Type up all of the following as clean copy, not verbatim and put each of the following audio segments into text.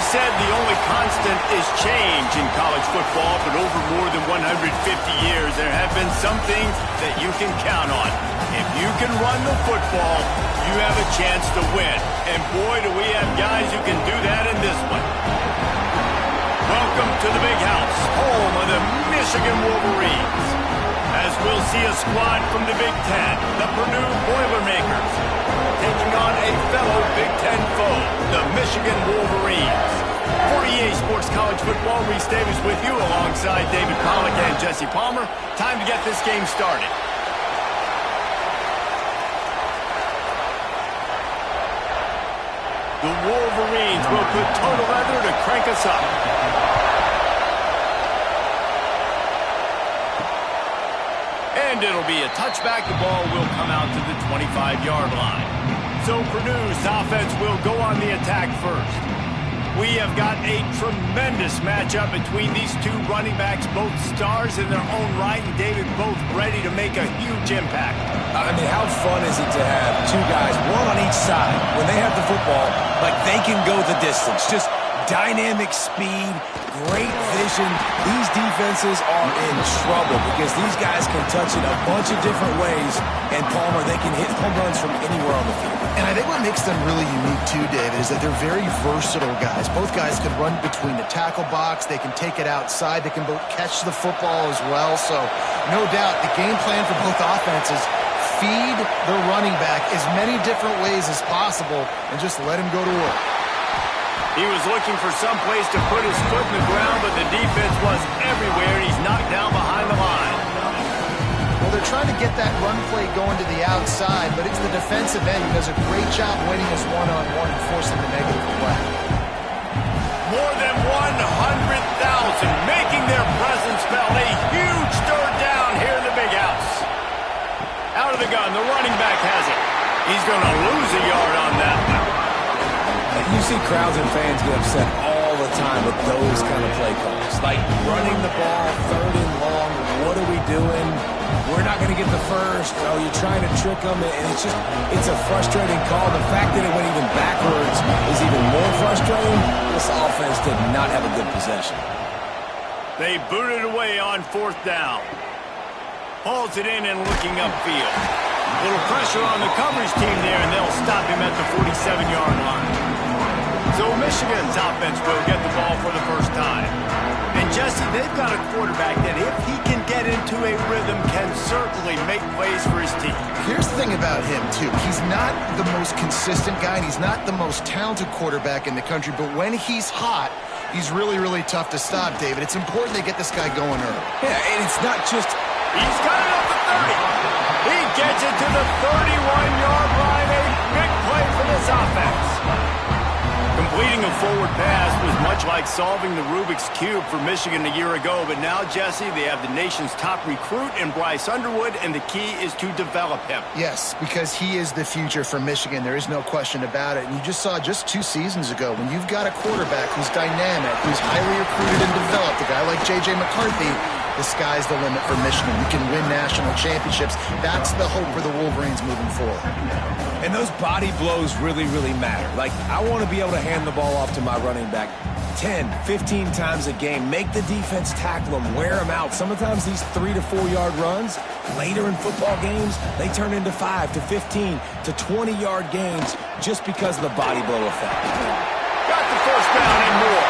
said the only constant is change in college football, but over more than 150 years, there have been some things that you can count on. If you can run the football, you have a chance to win. And boy, do we have guys who can do that in this one. Welcome to the Big House, home of the Michigan Wolverines. As we'll see a squad from the Big Ten, the Purdue Boilmakers, taking on a fellow Big Ten foe, the Michigan Wolverines. For EA Sports College Football, Reese Davis with you alongside David Pollack and Jesse Palmer. Time to get this game started. The Wolverines will put total leather to crank us up. And it'll be a touchback. The ball will come out to the 25-yard line. So Purdue's offense will go on the attack first. We have got a tremendous matchup between these two running backs, both stars in their own right, and David, both ready to make a huge impact. I mean, how fun is it to have two guys, one on each side, when they have the football, like they can go the distance. Just dynamic speed, great vision. These defenses are in trouble because these guys can touch it a bunch of different ways, and Palmer, they can hit home runs from anywhere on the field. And I think what makes them really unique too, David, is that they're very versatile guys. Both guys can run between the tackle box. They can take it outside. They can both catch the football as well. So no doubt the game plan for both offenses, feed the running back as many different ways as possible and just let him go to work. He was looking for some place to put his foot in the ground, but the defense was everywhere. He's knocked down behind the line. Well, they're trying to get that run play going to the outside, but it's the defensive end who does a great job winning his one-on-one and forcing the negative play. More than 100,000 making their presence felt. A huge third down here in the Big House. Out of the gun, the running back has it. He's going to lose a yard on that one. You see crowds and fans get upset all the time with those kind of play calls. Like running the ball, third and long, what are we doing? We're not going to get the first. Oh, you're trying to trick them, and it's a frustrating call. The fact that it went even backwards is even more frustrating. This offense did not have a good possession. They booted away on fourth down. Hauls it in and looking upfield. Little pressure on the coverage team there, and they'll stop him at the 47-yard line. So Michigan's offense will get the ball for the first time. And Jesse, they've got a quarterback that if he can get into a rhythm can certainly make plays for his team. Here's the thing about him, too. He's not the most consistent guy, and he's not the most talented quarterback in the country, but when he's hot, he's really, really tough to stop, David. It's important they get this guy going early. Yeah, and it's not just... He's got it up the 30. He gets it to the 31-yard line. A big play for this offense. Completing a forward pass was much like solving the Rubik's Cube for Michigan a year ago, but now, Jesse, they have the nation's top recruit in Bryce Underwood, and the key is to develop him. Yes, because he is the future for Michigan. There is no question about it. And you just saw just 2 seasons ago, when you've got a quarterback who's dynamic, who's highly recruited and developed, a guy like J.J. McCarthy, the sky's the limit for Michigan. We can win national championships. That's the hope for the Wolverines moving forward. And those body blows really, really matter. Like, I want to be able to hand the ball off to my running back 10, 15 times a game. Make the defense tackle them, wear them out. Sometimes these 3 to 4 yard runs, later in football games, they turn into 5 to 15 to 20-yard gains just because of the body blow effect. Got the first down and more.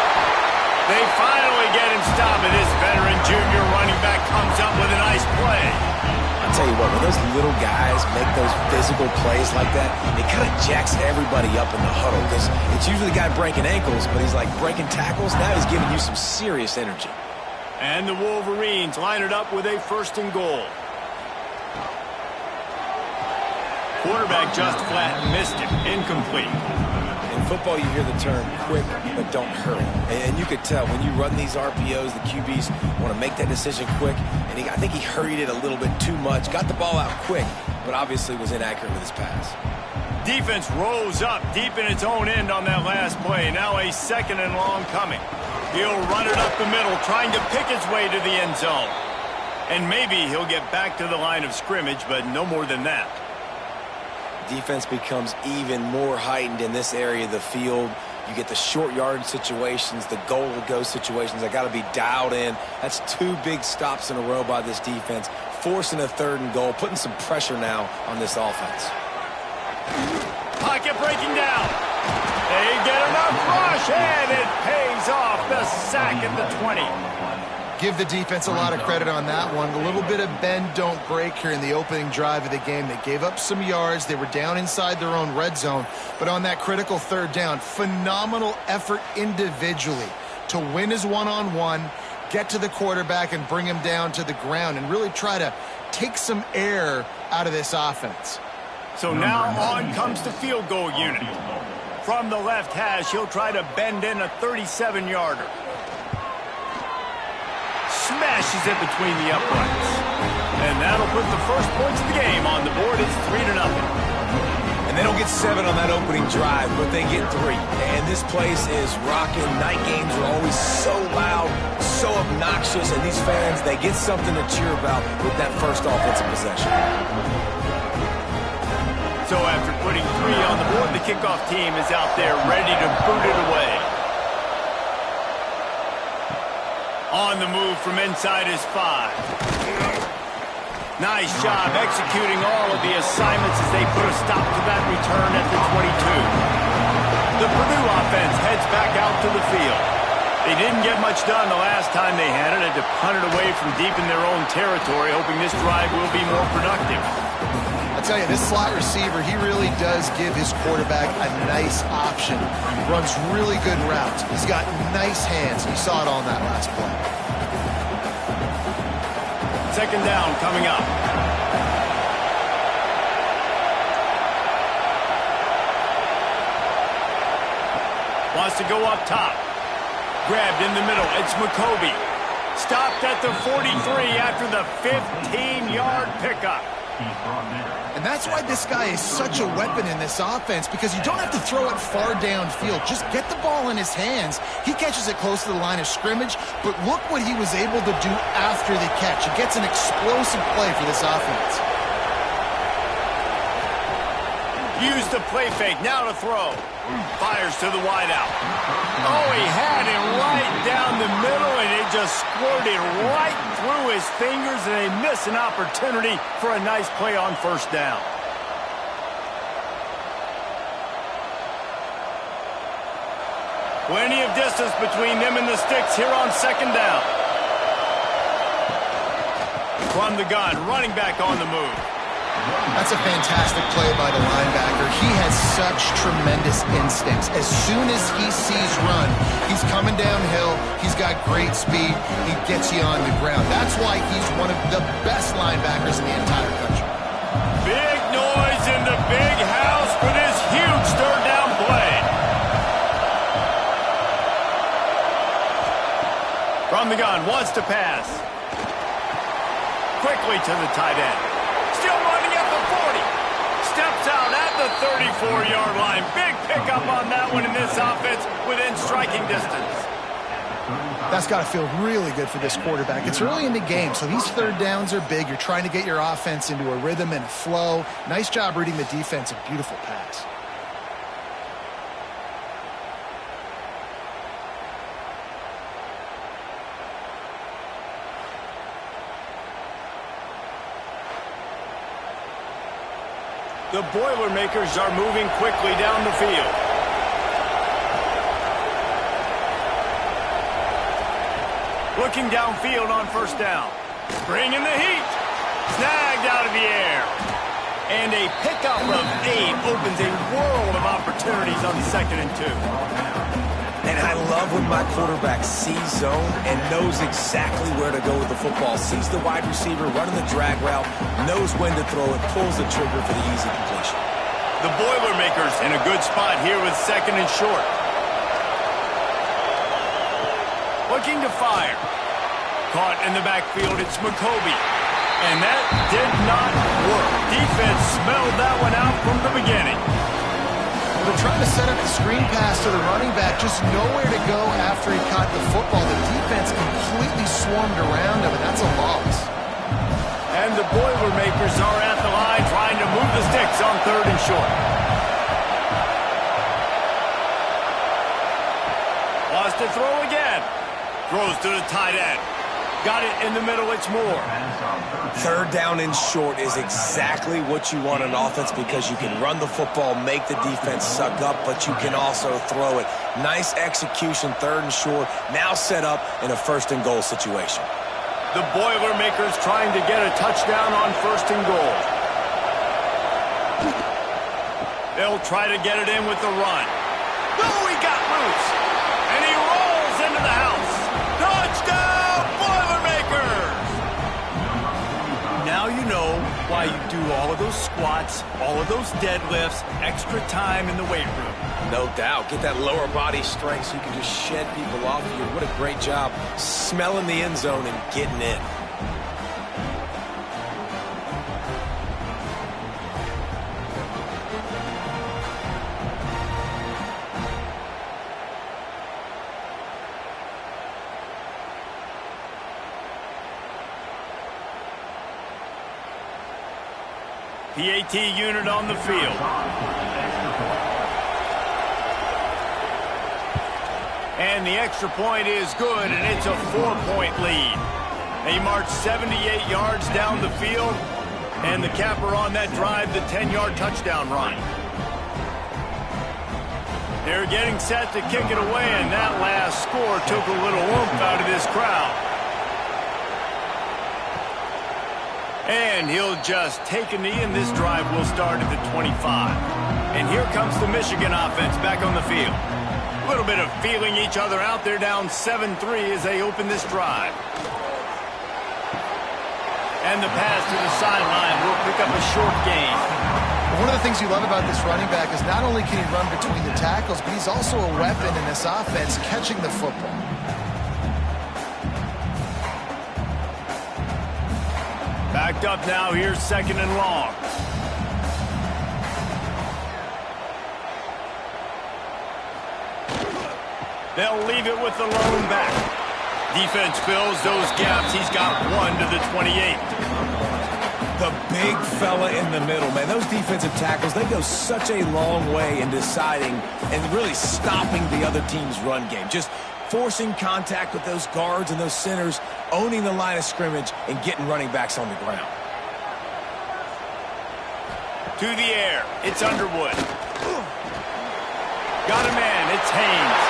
They finally get him stopped, and this veteran junior running back comes up with a nice play. I'll tell you what, when those little guys make those physical plays like that, it kind of jacks everybody up in the huddle because it's usually the guy breaking ankles, but he's like breaking tackles. Now he's giving you some serious energy. And the Wolverines line it up with a first and goal. Quarterback just flat missed him. Incomplete. In football, you hear the term quick, but don't hurry. And you could tell when you run these RPOs, the QBs want to make that decision quick. And I think he hurried it a little bit too much. Got the ball out quick, but obviously was inaccurate with his pass. Defense rose up deep in its own end on that last play. Now a second and long coming. He'll run it up the middle, trying to pick his way to the end zone. And maybe he'll get back to the line of scrimmage, but no more than that. Defense becomes even more heightened in this area of the field. You get the short yardage situations, the goal-to-go situations. They got to be dialed in. That's 2 big stops in a row by this defense, forcing a 3rd and goal, putting some pressure now on this offense. Pocket breaking down. They get enough rush, and it pays off. The sack at the 20. Give the defense a lot of credit on that one. A little bit of bend, don't break here in the opening drive of the game. They gave up some yards. They were down inside their own red zone. But on that critical 3rd down, phenomenal effort individually to win his one-on-one, get to the quarterback and bring him down to the ground and really try to take some air out of this offense. So now on comes the field goal unit. From the left hash, he'll try to bend in a 37-yarder. Smashes it between the uprights. And that'll put the first points of the game on the board. It's 3-0. And they don't get 7 on that opening drive, but they get 3. And this place is rocking. Night games are always so loud, so obnoxious, and these fans, they get something to cheer about with that first offensive possession. So after putting 3 on the board, the kickoff team is out there ready to boot it away. On the move from inside his 5. Nice job executing all of the assignments as they put a stop to that return at the 22. The Purdue offense heads back out to the field. They didn't get much done the last time they had it. Had to punt it away from deep in their own territory, hoping this drive will be more productive. I tell you, this slot receiver, he really does give his quarterback a nice option. Runs really good routes. He's got nice hands. You saw it on that last play. 2nd down coming up. Wants to go up top. Grabbed in the middle. It's McCoby. Stopped at the 43 after the 15-yard pickup. And that's why this guy is such a weapon in this offense, because you don't have to throw it far downfield. Just get the ball in his hands. He catches it close to the line of scrimmage, but look what he was able to do after the catch. He gets an explosive play for this offense. Use the play fake, now to throw. Fires to the wideout. Oh, he had it right down the middle, and it just squirted right through his fingers, and they miss an opportunity for a nice play on 1st down. Plenty of distance between them and the sticks here on 2nd down. From the gun, running back on the move. That's a fantastic play by the linebacker. He has such tremendous instincts. As soon as he sees run, he's coming downhill. He's got great speed. He gets you on the ground. That's why he's one of the best linebackers in the entire country. Big noise in the big house for this huge 3rd down play. From the gun, wants to pass. Quickly to the tight end. Still running at the 40. Steps out at the 34-yard line. Big pickup on that one in this offense within striking distance. That's got to feel really good for this quarterback. It's early in the game, so these 3rd downs are big. You're trying to get your offense into a rhythm and a flow. Nice job reading the defense. A beautiful pass. The Boilermakers are moving quickly down the field. Looking downfield on 1st down. Bringing the heat. Snagged out of the air. And a pickup of 8 opens a world of opportunities on 2nd and 2. And I love when my quarterback sees zone and knows exactly where to go with the football. Sees the wide receiver running the drag route, knows when to throw it, pulls the trigger for the easy completion. The Boilermakers in a good spot here with 2nd and short. Looking to fire. Caught in the backfield, it's McCoby. And that did not work. Defense smelled that one out from the beginning. They're trying to set up the screen pass to the running back, just nowhere to go after he caught the football. The defense completely swarmed around him, and that's a loss. And the Boilermakers are at the line trying to move the sticks on 3rd and short. to throw again. Throws to the tight end. Got it in the middle, it's Moore. Third down and short is exactly what you want on offense because you can run the football, make the defense suck up, but you can also throw it. Nice execution, third and short, now set up in a first and goal situation. The Boilermakers trying to get a touchdown on first and goal. They'll try to get it in with the run. Oh, he got loose. And he rolls into the house. Touchdown, Boilermakers! Now you know why you do all of those squats, all of those deadlifts, extra time in the weight room. No doubt. Get that lower body strength so you can just shed people off of you. What a great job smelling the end zone and getting in. PAT unit on the field. And the extra point is good, and it's a 4-point lead. They march 78 yards down the field, and the capper on that drive, the 10-yard touchdown run. They're getting set to kick it away, and that last score took a little oomph out of this crowd. And he'll just take a knee, and this drive will start at the 25. And here comes the Michigan offense back on the field. A little bit of feeling each other out. They're down 7-3 as they open this drive. And the pass to the sideline will pick up a short gain. One of the things you love about this running back is not only can he run between the tackles, but he's also a weapon in this offense catching the football. Backed up now, here's second and long. They'll leave it with the lone back. Defense fills those gaps. He's got one to the 28. The big fella in the middle, man. Those defensive tackles, they go such a long way in deciding and really stopping the other team's run game. Just forcing contact with those guards and those centers, owning the line of scrimmage, and getting running backs on the ground. To the air, it's Underwood. Got a man, it's Haynes.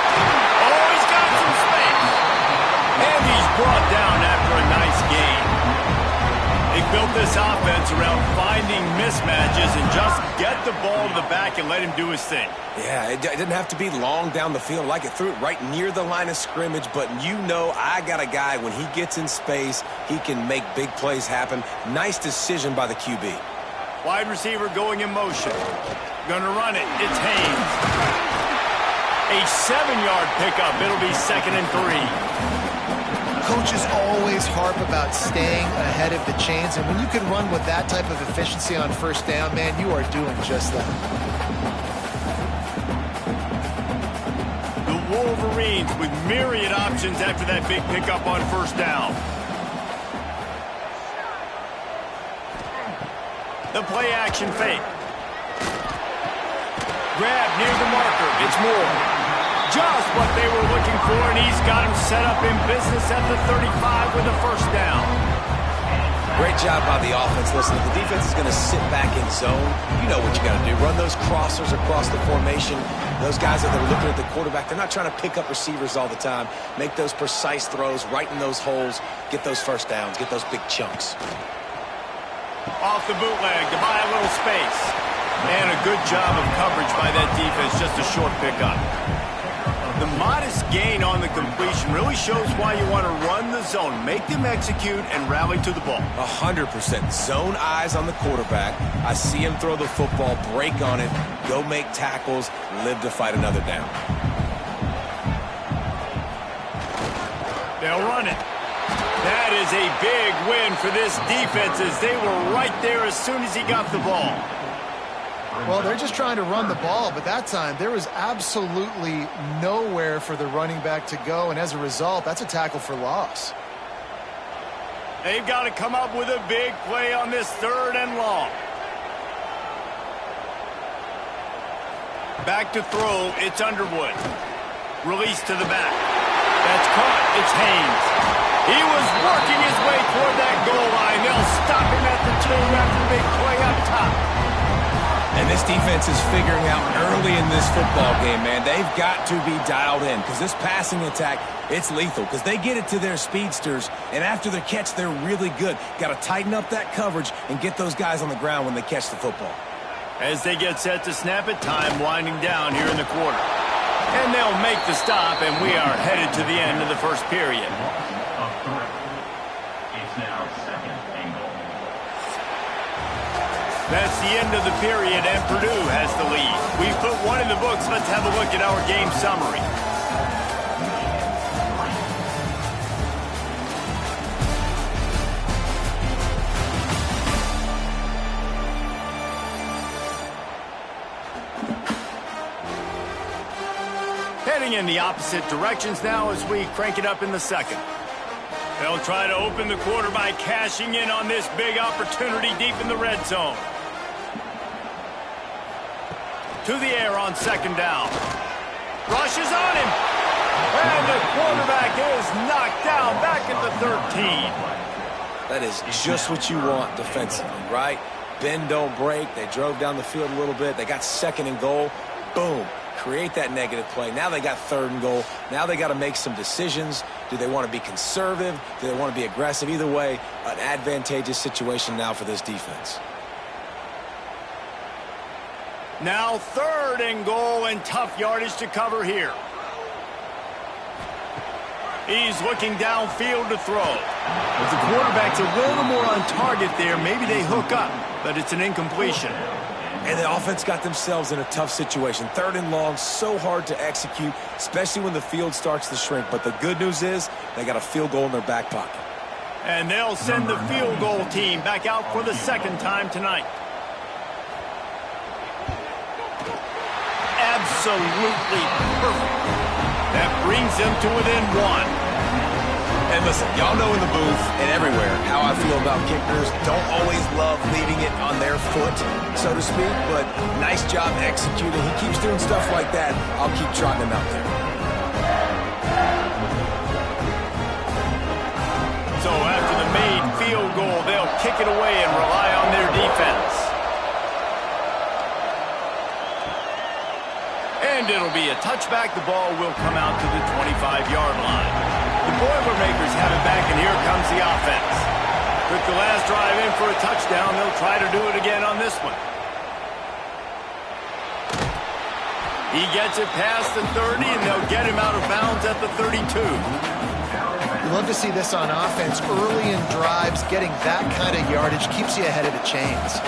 Oh, he's got some space. And he's brought down after a nice gain. They built this offense around finding mismatches and just get the ball to the back and let him do his thing. Yeah, it didn't have to be long down the field. Like it threw it right near the line of scrimmage, but you know I got a guy, when he gets in space, he can make big plays happen. Nice decision by the QB. Wide receiver going in motion. Gonna run it. It's Haynes. A 7-yard pickup. It'll be 2nd and 3. Coaches always harp about staying ahead of the chains, and when you can run with that type of efficiency on first down, man, you are doing just that. The Wolverines with myriad options after that big pickup on first down. The play action fake. Grab near the marker. It's Moore. Just what they were looking for, and he's got him set up in business at the 35 with a first down. Great job by the offense. Listen, if the defense is going to sit back in zone, you know what you got to do. Run those crossers across the formation. Those guys that are looking at the quarterback, they're not trying to pick up receivers all the time. Make those precise throws right in those holes. Get those first downs. Get those big chunks. Off the bootleg to buy a little space. And a good job of coverage by that defense. Just a short pickup. The modest gain on the completion really shows why you want to run the zone. Make them execute and rally to the ball. 100%. Zone eyes on the quarterback. I see him throw the football, break on it, go make tackles, live to fight another down. They'll run it. That is a big win for this defense as they were right there as soon as he got the ball. Well, they're just trying to run the ball, but that time there was absolutely nowhere for the running back to go, and as a result, that's a tackle for loss. They've got to come up with a big play on this 3rd and long. Back to throw, it's Underwood. Release to the back. That's caught. It's Haynes. He was working his way toward that goal line. They'll stop him at the 2 after the big play up top. And this defense is figuring out early in this football game, man. They've got to be dialed in because this passing attack, it's lethal because they get it to their speedsters, and after their catch, they're really good. Got to tighten up that coverage and get those guys on the ground when they catch the football. As they get set to snap it, time winding down here in the quarter. And they'll make the stop, and we are headed to the end of the first period. That's the end of the period, and Purdue has the lead. We've put one in the books. Let's have a look at our game summary. Heading in the opposite directions now as we crank it up in the second. They'll try to open the quarter by cashing in on this big opportunity deep in the red zone. To the air on second down. Rushes on him. And the quarterback is knocked down back at the 13. That is just what you want defensively, right? Bend, don't break. They drove down the field a little bit. They got second and goal. Boom. Create that negative play. Now they got third and goal. Now they got to make some decisions. Do they want to be conservative? Do they want to be aggressive? Either way, an advantageous situation now for this defense. Now third and goal and tough yardage to cover here. He's looking downfield to throw. If the quarterback's a little more on target there, maybe they hook up, but it's an incompletion. And the offense got themselves in a tough situation. Third and long, so hard to execute, especially when the field starts to shrink. But the good news is they got a field goal in their back pocket. And they'll send the field goal team back out for the second time tonight. Absolutely perfect. That brings them to within 1. And listen, y'all know in the booth and everywhere how I feel about kickers. Don't always love leaving it on their foot, so to speak, but nice job executing. He keeps doing stuff like that. I'll keep trotting him out there. So after the made field goal, they'll kick it away and rely on their defense. And it'll be a touchback. The ball will come out to the 25-yard line. The Boilermakers have it back, and here comes the offense. Took the last drive in for a touchdown. They'll try to do it again on this one. He gets it past the 30, and they'll get him out of bounds at the 32. You love to see this on offense. Early in drives, getting that kind of yardage keeps you ahead of the chains.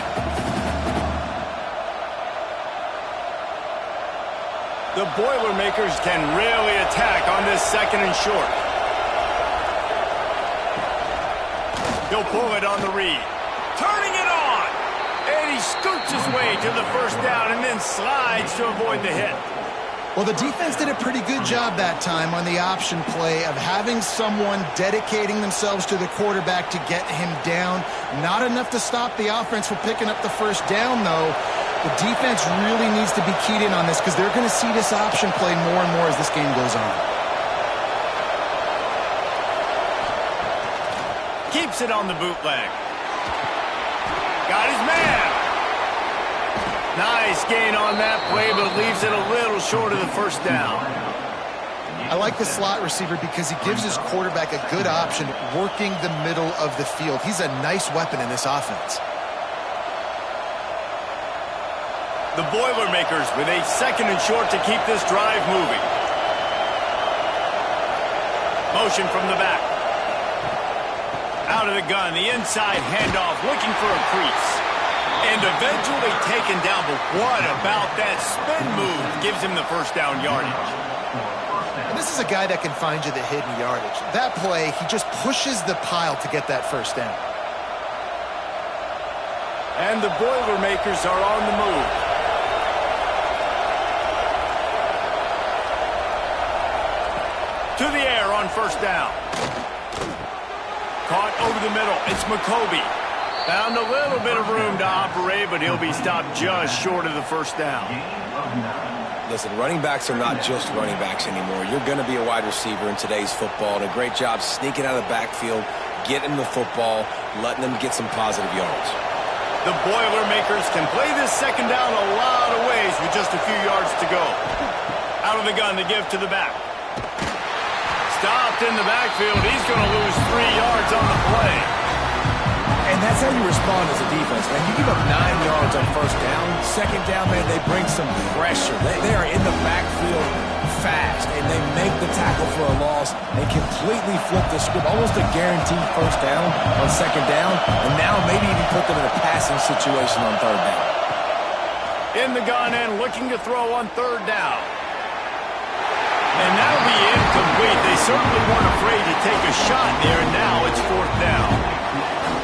The Boilermakers can really attack on this second and short. He'll pull it on the read. Turning it on! And he scoots his way to the first down and then slides to avoid the hit. Well, the defense did a pretty good job that time on the option play of having someone dedicating themselves to the quarterback to get him down. Not enough to stop the offense from picking up the first down, though. The defense really needs to be keyed in on this because they're going to see this option play more and more as this game goes on. Keeps it on the bootleg. Got his man. Nice gain on that play, but leaves it a little short of the first down. I like the slot receiver because he gives his quarterback a good option working the middle of the field. He's a nice weapon in this offense. The Boilermakers with a second and short to keep this drive moving. Motion from the back. Out of the gun, the inside handoff, looking for a crease. And eventually taken down, but what about that spin move gives him the first down yardage? And this is a guy that can find you the hidden yardage. That play, he just pushes the pile to get that first down. And the Boilermakers are on the move. To the air on first down. Caught over the middle. It's McCoby. Found a little bit of room to operate, but he'll be stopped just short of the first down. Listen, running backs are not just running backs anymore. You're going to be a wide receiver in today's football, and a great job sneaking out of the backfield, getting the football, letting them get some positive yards. The Boilermakers can play this second down a lot of ways with just a few yards to go. Out of the gun to give to the back. Stopped in the backfield. He's going to lose 3 yards on the play. And that's how you respond as a defense, man. You give up 9 yards on first down. Second down, man, they bring some pressure. They are in the backfield fast, and they make the tackle for a loss and completely flip the script. Almost a guaranteed first down on second down, and now maybe even put them in a passing situation on third down. In the gun and looking to throw on third down. And that'll be incomplete. They certainly weren't afraid to take a shot there, and now it's fourth down.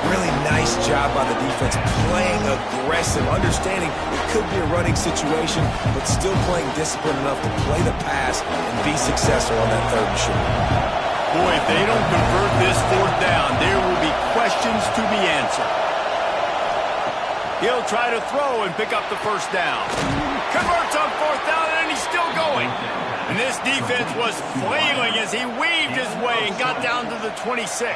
Really nice job by the defense, playing aggressive, understanding it could be a running situation, but still playing disciplined enough to play the pass and be successful on that third and short. Boy, if they don't convert this fourth down, there will be questions to be answered. He'll try to throw and pick up the first down. Converts on fourth down, and he's still going. And this defense was flailing as he weaved his way and got down to the 26.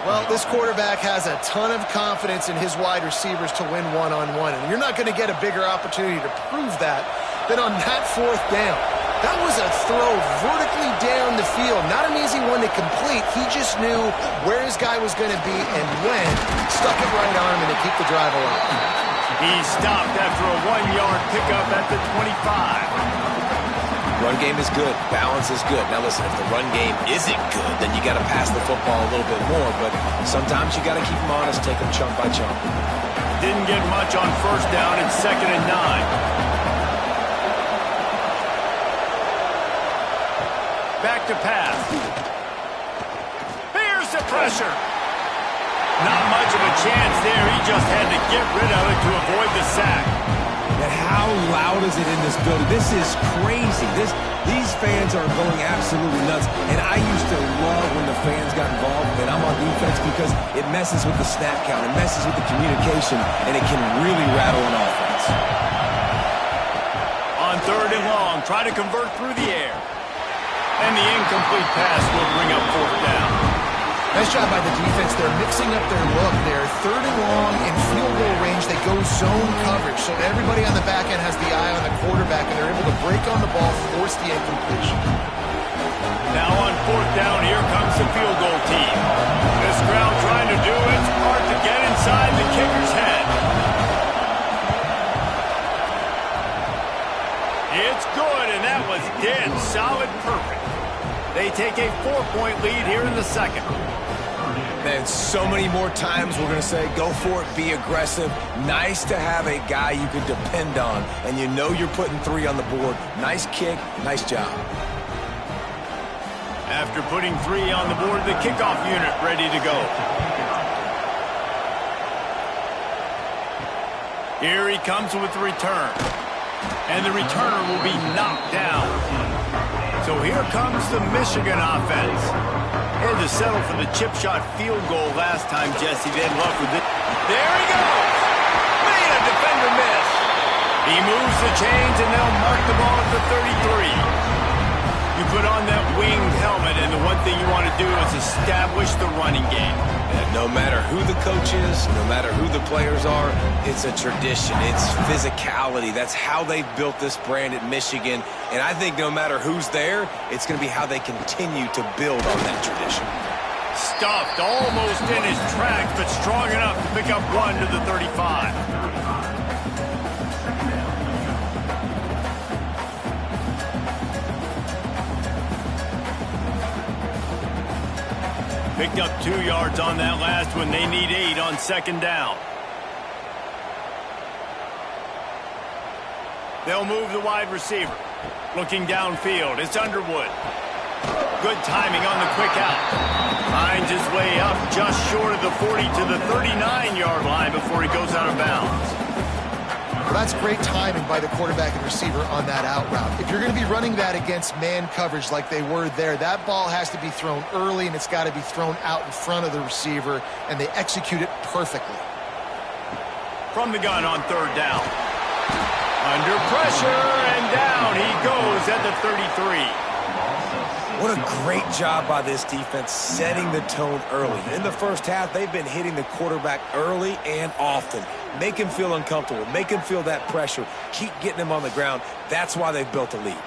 Well, this quarterback has a ton of confidence in his wide receivers to win one-on-one, and you're not going to get a bigger opportunity to prove that than on that fourth down. That was a throw vertically down the field. Not an easy one to complete. He just knew where his guy was going to be and when. Stuck it right on him and to keep the drive alive. He stopped after a 1-yard pickup at the 25. Run game is good. Balance is good. Now listen, if the run game isn't good, then you got to pass the football a little bit more. But sometimes you got to keep them honest, take them chunk by chunk. Didn't get much on first down. It's 2nd and 9. Back to pass. Here's the pressure. Not much of a chance there. He just had to get rid of it to avoid the sack. And how loud is it in this building? This is crazy. These fans are going absolutely nuts. And I used to love when the fans got involved, and I'm on defense, because it messes with the snap count. It messes with the communication, and it can really rattle an offense. On third and long, try to convert through the air. And the incomplete pass will bring up fourth down. Nice job by the defense. They're mixing up their look. They're third and long in field goal range. They go zone coverage. So everybody on the back end has the eye on the quarterback, and they're able to break on the ball, force the incompletion. Now on fourth down, here comes the field goal team. This crowd trying to do its part to get inside the kicker's head. It's good, and that was dead solid perfect. They take a 4-point lead here in the second. Man, so many more times we're going to say, go for it, be aggressive. Nice to have a guy you can depend on, and you know you're putting 3 on the board. Nice kick, nice job. After putting 3 on the board, the kickoff unit ready to go. Here he comes with the return. And the returner will be knocked down. So here comes the Michigan offense. Had to settle for the chip shot field goal last time, Jesse. They had luck with it. There he goes. Made a defender miss. He moves the chains, and they'll mark the ball at the 33. You put on that winged helmet, and the one thing you want to do is establish the running game. And no matter who the coach is, no matter who the players are, it's a tradition. It's physicality. That's how they've built this brand at Michigan. And I think no matter who's there, it's going to be how they continue to build on that tradition. Stuffed almost in his tracks, but strong enough to pick up 1 to the 35. Picked up 2 yards on that last one. They need 8 on second down. They'll move the wide receiver. Looking downfield, it's Underwood. Good timing on the quick out. Finds his way up just short of the 40 to the 39-yard line before he goes out of bounds. Well, that's great timing by the quarterback and receiver on that out route. If you're going to be running that against man coverage like they were there, that ball has to be thrown early, and it's got to be thrown out in front of the receiver, and they execute it perfectly. From the gun on third down. Under pressure, and down he goes at the 33. What a great job by this defense setting the tone early. In the first half, they've been hitting the quarterback early and often. Make him feel uncomfortable. Make him feel that pressure. Keep getting him on the ground. That's why they've built a lead.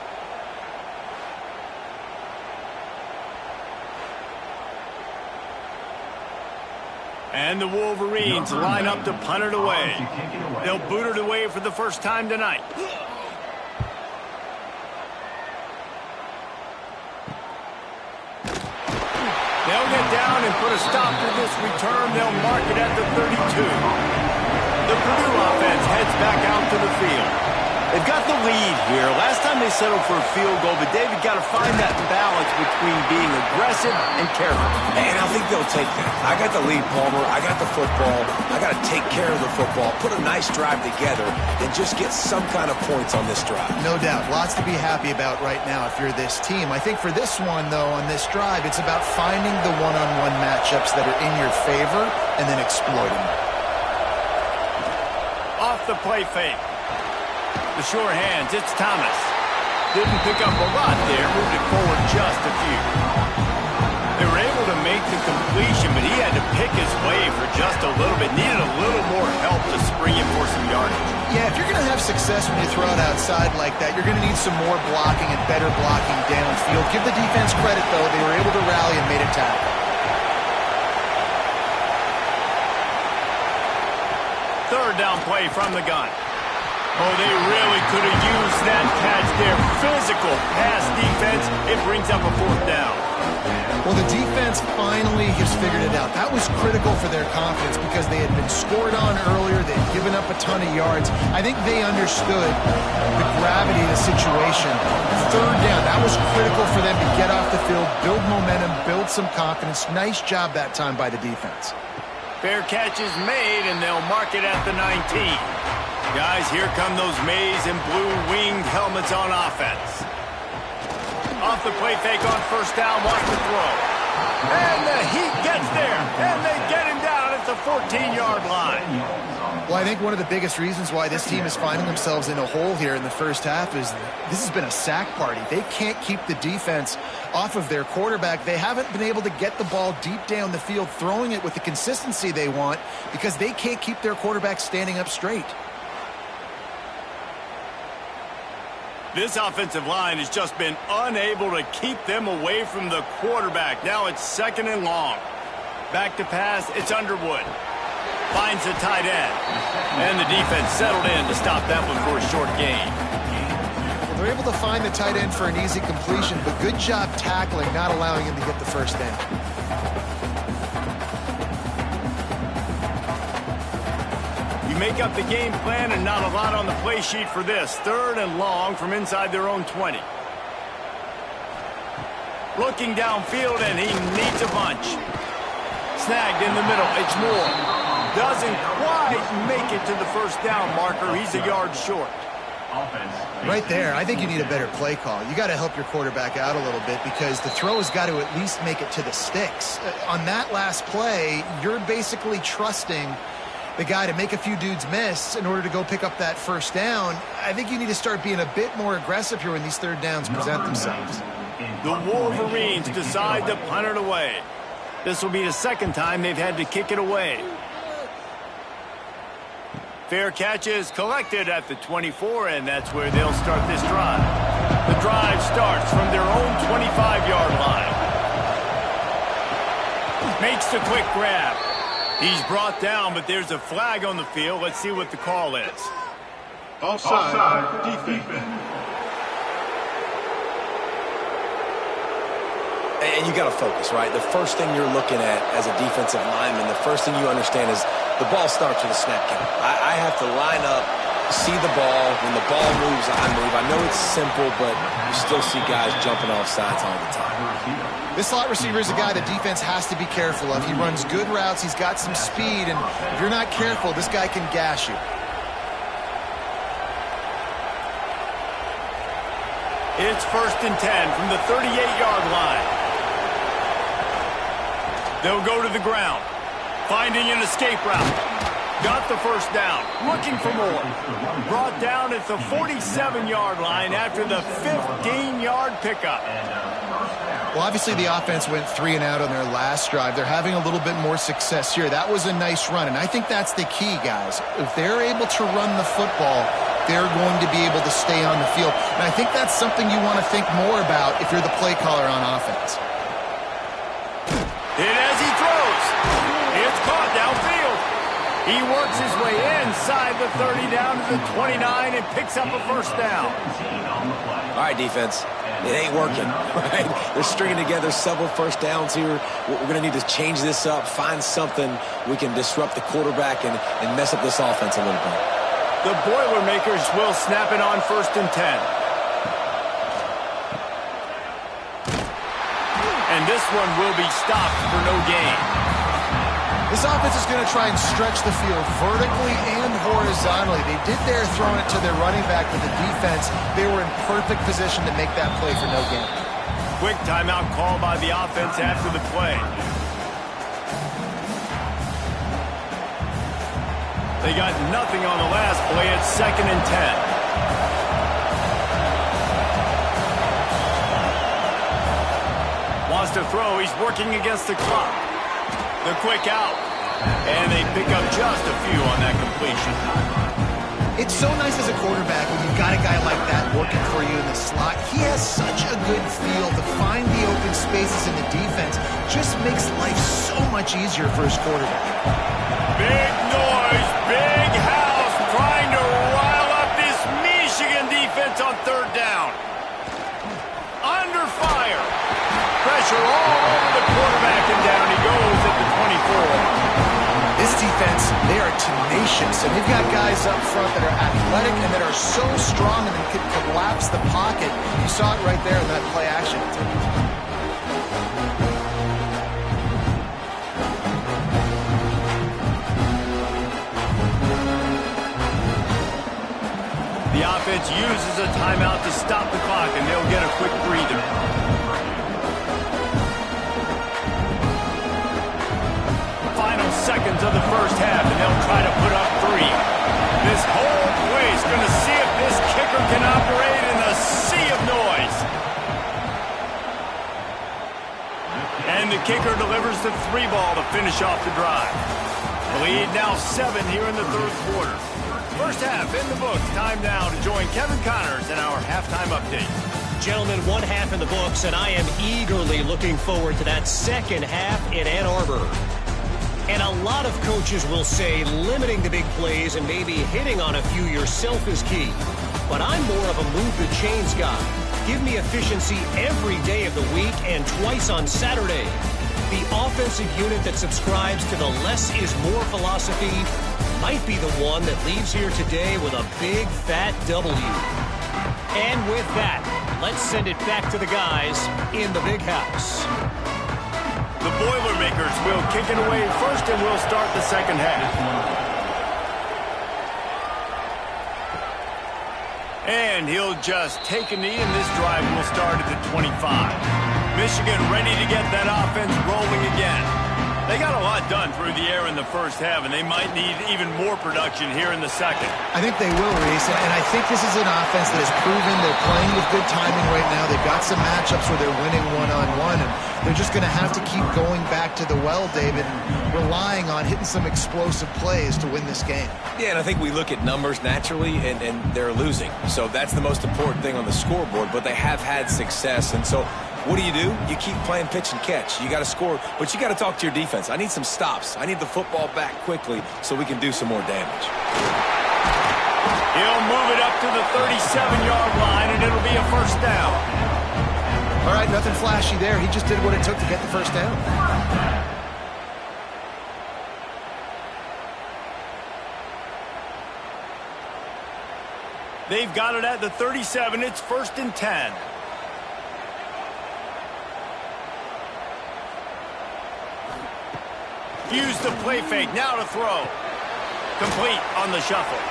And the Wolverines line up to punt it away. They'll boot it away for the first time tonight. They'll get down and put a stop to this return. They'll mark it at the 32. The Purdue offense heads back out to the field. They've got the lead here. Last time they settled for a field goal, but David got to find that balance between being aggressive and careful. And I think they'll take that. I got the lead, Palmer. I got the football. I got to take care of the football, put a nice drive together, and just get some kind of points on this drive. No doubt. Lots to be happy about right now if you're this team. I think for this one, though, on this drive, it's about finding the one-on-one matchups that are in your favor and then exploiting them. Off the play fake. The sure hands, it's Thomas. Didn't pick up a lot there, moved it forward just a few. They were able to make the completion, but he had to pick his way for just a little bit. Needed a little more help to spring him for some yardage. Yeah, if you're going to have success when you throw it outside like that, you're going to need some more blocking and better blocking downfield. Give the defense credit, though. They were able to rally and made a tackle. Third down play from the gun. Oh, they really could have used that catch there. Physical pass defense. It brings up a fourth down. Well, the defense finally has figured it out. That was critical for their confidence because they had been scored on earlier. They had given up a ton of yards. I think they understood the gravity of the situation. Third down, that was critical for them to get off the field, build momentum, build some confidence. Nice job that time by the defense. Fair catch is made, and they'll mark it at the 19. Guys, here come those maize and blue winged helmets on offense. Off the play fake on first down, watch the throw. And the heat gets there, and they get him down at the 14-yard line. Well, I think one of the biggest reasons why this team is finding themselves in a hole here in the first half is this has been a sack party. They can't keep the defense off of their quarterback. They haven't been able to get the ball deep down the field, throwing it with the consistency they want because they can't keep their quarterback standing up straight. This offensive line has just been unable to keep them away from the quarterback. Now it's second and long. Back to pass, it's Underwood. Finds the tight end. And the defense settled in to stop that one for a short gain. Well, they're able to find the tight end for an easy completion, but good job tackling, not allowing him to get the first down. You make up the game plan and not a lot on the play sheet for this. Third and long from inside their own 20. Looking downfield, and he needs a bunch. Snagged in the middle. It's Moore. Doesn't quite make it to the first down marker. He's a yard short. Right there, I think you need a better play call. You got to help your quarterback out a little bit because the throw has got to at least make it to the sticks. On that last play, you're basically trusting the guy to make a few dudes miss in order to go pick up that first down. I think you need to start being a bit more aggressive here when these third downs present themselves. The Wolverines decide to punt it away. This will be the second time they've had to kick it away. Fair catch is collected at the 24, and that's where they'll start this drive. The drive starts from their own 25-yard line. Makes the quick grab. He's brought down, but there's a flag on the field. Let's see what the call is. Offside, defense. And you got to focus, right? The first thing you're looking at as a defensive lineman, the first thing you understand is the ball starts with a snap count. I have to line up, see the ball. When the ball moves, I move. I know it's simple, but you still see guys jumping off sides all the time. This slot receiver is a guy the defense has to be careful of. He runs good routes. He's got some speed, and if you're not careful, this guy can gash you. It's 1st and 10 from the 38-yard line. They'll go to the ground, finding an escape route. Got the first down. Looking for more. Brought down at the 47-yard line after the 15-yard pickup. Well, obviously the offense went 3 and out on their last drive. They're having a little bit more success here. That was a nice run, and I think that's the key, guys. If they're able to run the football, they're going to be able to stay on the field. And I think that's something you want to think more about if you're the play caller on offense. Hit as he throws. It's caught downfield. He works his way inside the 30 down to the 29 and picks up a first down. All right, defense. It ain't working, right? They're stringing together several first downs here. We're going to need to change this up, find something we can disrupt the quarterback and mess up this offense a little bit. The Boilermakers will snap it on 1st and 10. And this one will be stopped for no gain. This offense is going to try and stretch the field vertically and horizontally. They did there throwing it to their running back, but the defense, they were in perfect position to make that play for no gain. Quick timeout call by the offense after the play. They got nothing on the last play. It's 2nd and 10. Wants to throw. He's working against the clock. The quick out. And they pick up just a few on that completion. It's so nice as a quarterback when you've got a guy like that working for you in the slot. He has such a good feel to find the open spaces in the defense. Just makes life so much easier for his quarterback. Big noise, big house, trying to rile up this Michigan defense on 3rd down. Under fire. Pressure all over the quarterback, and down he goes at the 24. This defense, they are tenacious, and they've got guys up front that are athletic and that are so strong and can collapse the pocket. You saw it right there in that play action. The offense uses a timeout to stop the clock, and they'll get a quick breather. Final seconds of the first half, and they'll try to put up 3. This whole play is going to see if this kicker can operate in a sea of noise. And the kicker delivers the 3 ball to finish off the drive. Lead now 7 here in the 3rd quarter. First half in the books. Time now to join Kevin Connors in our halftime update. Gentlemen, 1 half in the books, and I am eagerly looking forward to that second half in Ann Arbor. And a lot of coaches will say limiting the big plays and maybe hitting on a few yourself is key. But I'm more of a move the chains guy. Give me efficiency every day of the week and twice on Saturday. The offensive unit that subscribes to the less is more philosophy might be the one that leaves here today with a big fat W. And with that, let's send it back to the guys in the big house. The Boilermakers will kick it away first, and we'll start the second half. And he'll just take a knee, and this drive will start at the 25. Michigan ready to get that offense rolling again. They got a lot done through the air in the first half, and they might need even more production here in the second. I think they will, Reese, and I think this is an offense that has proven they're playing with good timing right now. They've got some matchups where they're winning one-on-one, and they're just going to have to keep going back to the well, David, and relying on hitting some explosive plays to win this game. Yeah, and I think we look at numbers naturally, and they're losing. So that's the most important thing on the scoreboard, but they have had success, and so what do? You keep playing pitch and catch. You got to score, but you got to talk to your defense. I need some stops. I need the football back quickly so we can do some more damage. He'll move it up to the 37-yard line, and it'll be a first down. All right, nothing flashy there. He just did what it took to get the first down. They've got it at the 37. It's 1st and 10. Use the play fake, now to throw. Complete on the shuffle.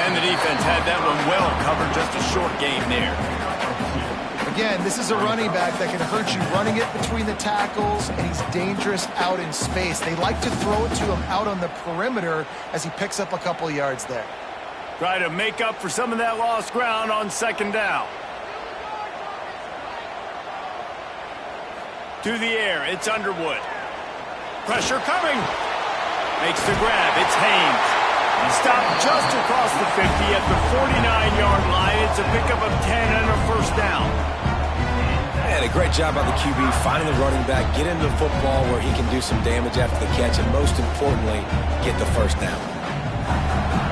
And the defense had that one well covered, just a short game there. The again, this is a running back that can hurt you running it between the tackles, and he's dangerous out in space. They like to throw it to him out on the perimeter as he picks up a couple yards there. Try to make up for some of that lost ground on second down. To the air, it's Underwood. Pressure coming. Makes the grab, it's Haynes. Stopped just across the 50 at the 49-yard line. It's a pickup of 10 and a first down. And a great job by the QB finding the running back, get into the football where he can do some damage after the catch, and most importantly, get the first down.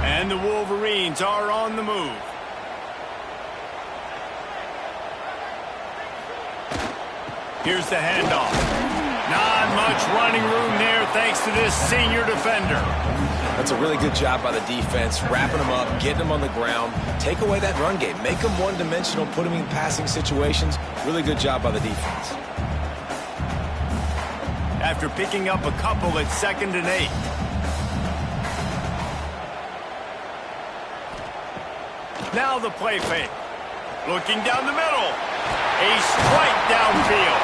And the Wolverines are on the move. Here's the handoff. Not much running room there thanks to this senior defender. That's a really good job by the defense, wrapping them up, getting them on the ground. Take away that run game. Make them one-dimensional, put them in passing situations. Really good job by the defense. After picking up a couple at 2nd and 8. Now the play fake. Looking down the middle. A strike downfield.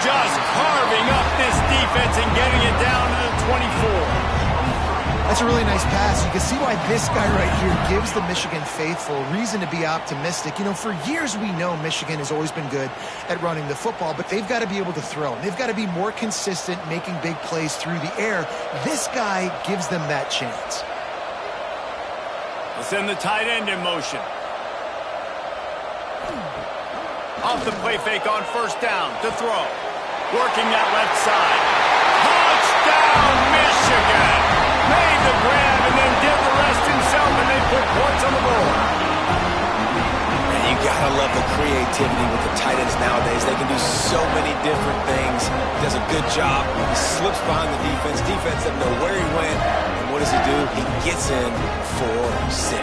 Just carving up this defense and getting it down to the 24. That's a really nice pass. You can see why this guy right here gives the Michigan faithful reason to be optimistic. You know, for years we know Michigan has always been good at running the football, but they've got to be able to throw. They've got to be more consistent making big plays through the air. This guy gives them that chance. We'll send the tight end in motion. Off the play fake on first down to throw. Working that left side. Touchdown, Michigan! Made the grab and then did the rest himself, and they put points on the board. And you gotta love the creativity with the tight ends nowadays. They can do so many different things. He does a good job. He slips behind the defense. Defense doesn't know where he went. And what does he do? He gets in for 6.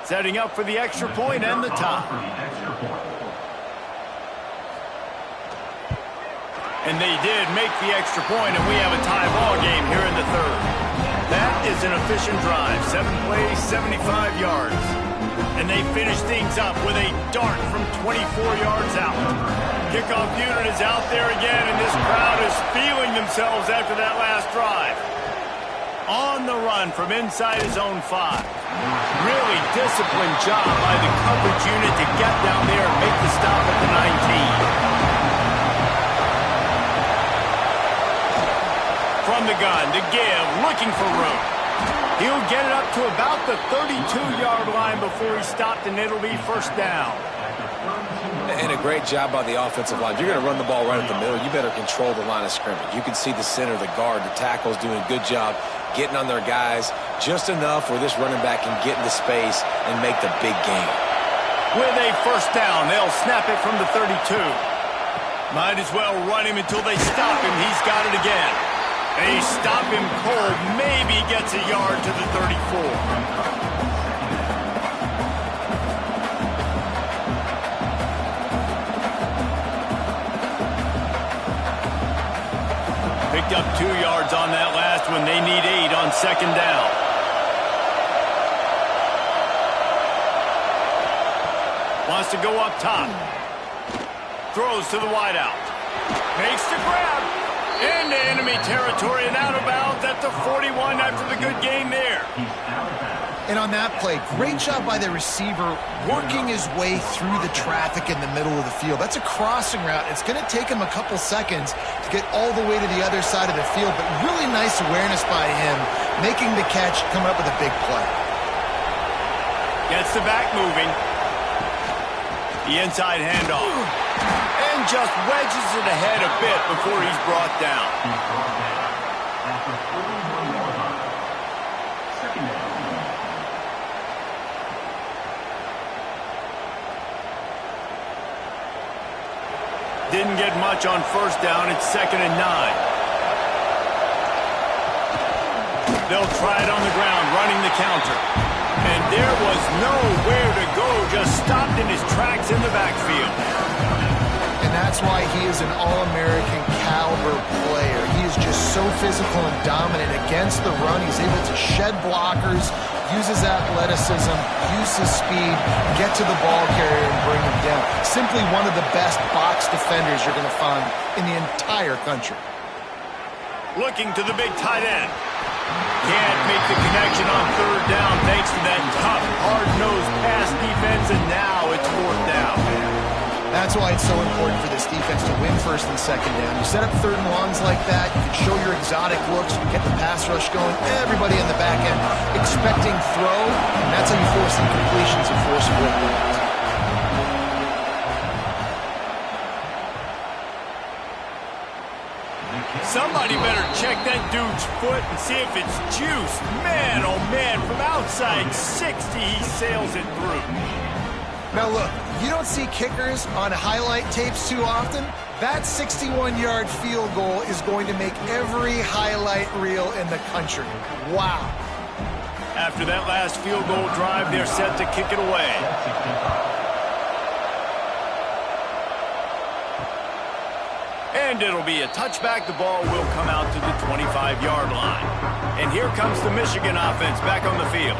Setting up for the extra point and the tie. And they did make the extra point, and we have a tie ball game here in the 3rd. That is an efficient drive. 7 plays, 75 yards. And they finish things up with a dart from 24 yards out. Kickoff unit is out there again, and this crowd is feeling themselves after that last drive. On the run from inside his own 5. Really disciplined job by the coverage unit to get down there and make the stop at the 19. From the gun, the give, looking for room. He'll get it up to about the 32-yard line before he stopped, and it'll be first down. And a great job by the offensive line. If you're going to run the ball right at the middle, you better control the line of scrimmage. You can see the center, the guard, the tackles doing a good job getting on their guys just enough where this running back can get into space and make the big game. With a first down, they'll snap it from the 32. Might as well run him until they stop him. He's got it again. They stop him cold. Maybe gets a yard to the 34. Picked up 2 yards on that last one. They need 8 on second down. Wants to go up top. Throws to the wideout. Makes the grab. Into enemy territory and out of bounds at the 41 after the good game there. And on that play, great job by the receiver working his way through the traffic in the middle of the field. That's a crossing route. It's going to take him a couple seconds to get all the way to the other side of the field, but really nice awareness by him, making the catch, coming up with a big play. Gets the back moving. The inside handoff. And just wedges it ahead a bit before he's brought down. Didn't get much on first down. It's 2nd and 9. They'll try it on the ground, running the counter. And there was nowhere to go, just stopped in his tracks in the backfield. And that's why he is an All-American caliber player. He is just so physical and dominant against the run. He's able to shed blockers, use his athleticism, use his speed, get to the ball carrier and bring him down. Simply one of the best box defenders you're going to find in the entire country. Looking to the big tight end. Can't make the connection on third down thanks to that tough, hard-nosed pass defense, and now it's fourth down. That's why it's so important for this defense to win first and second down. You set up third and longs like that, you can show your exotic looks, you get the pass rush going, everybody in the back end expecting throw, and that's how you force incompletions and force fourth downs. Somebody better check that dude's foot and see if it's juice. Man, oh man, from outside 60, he sails it through. Now look, you don't see kickers on highlight tapes too often. That 61-yard field goal is going to make every highlight reel in the country. Wow. After that last field goal drive, they're set to kick it away. And it'll be a touchback. The ball will come out to the 25-yard line. And here comes the Michigan offense back on the field.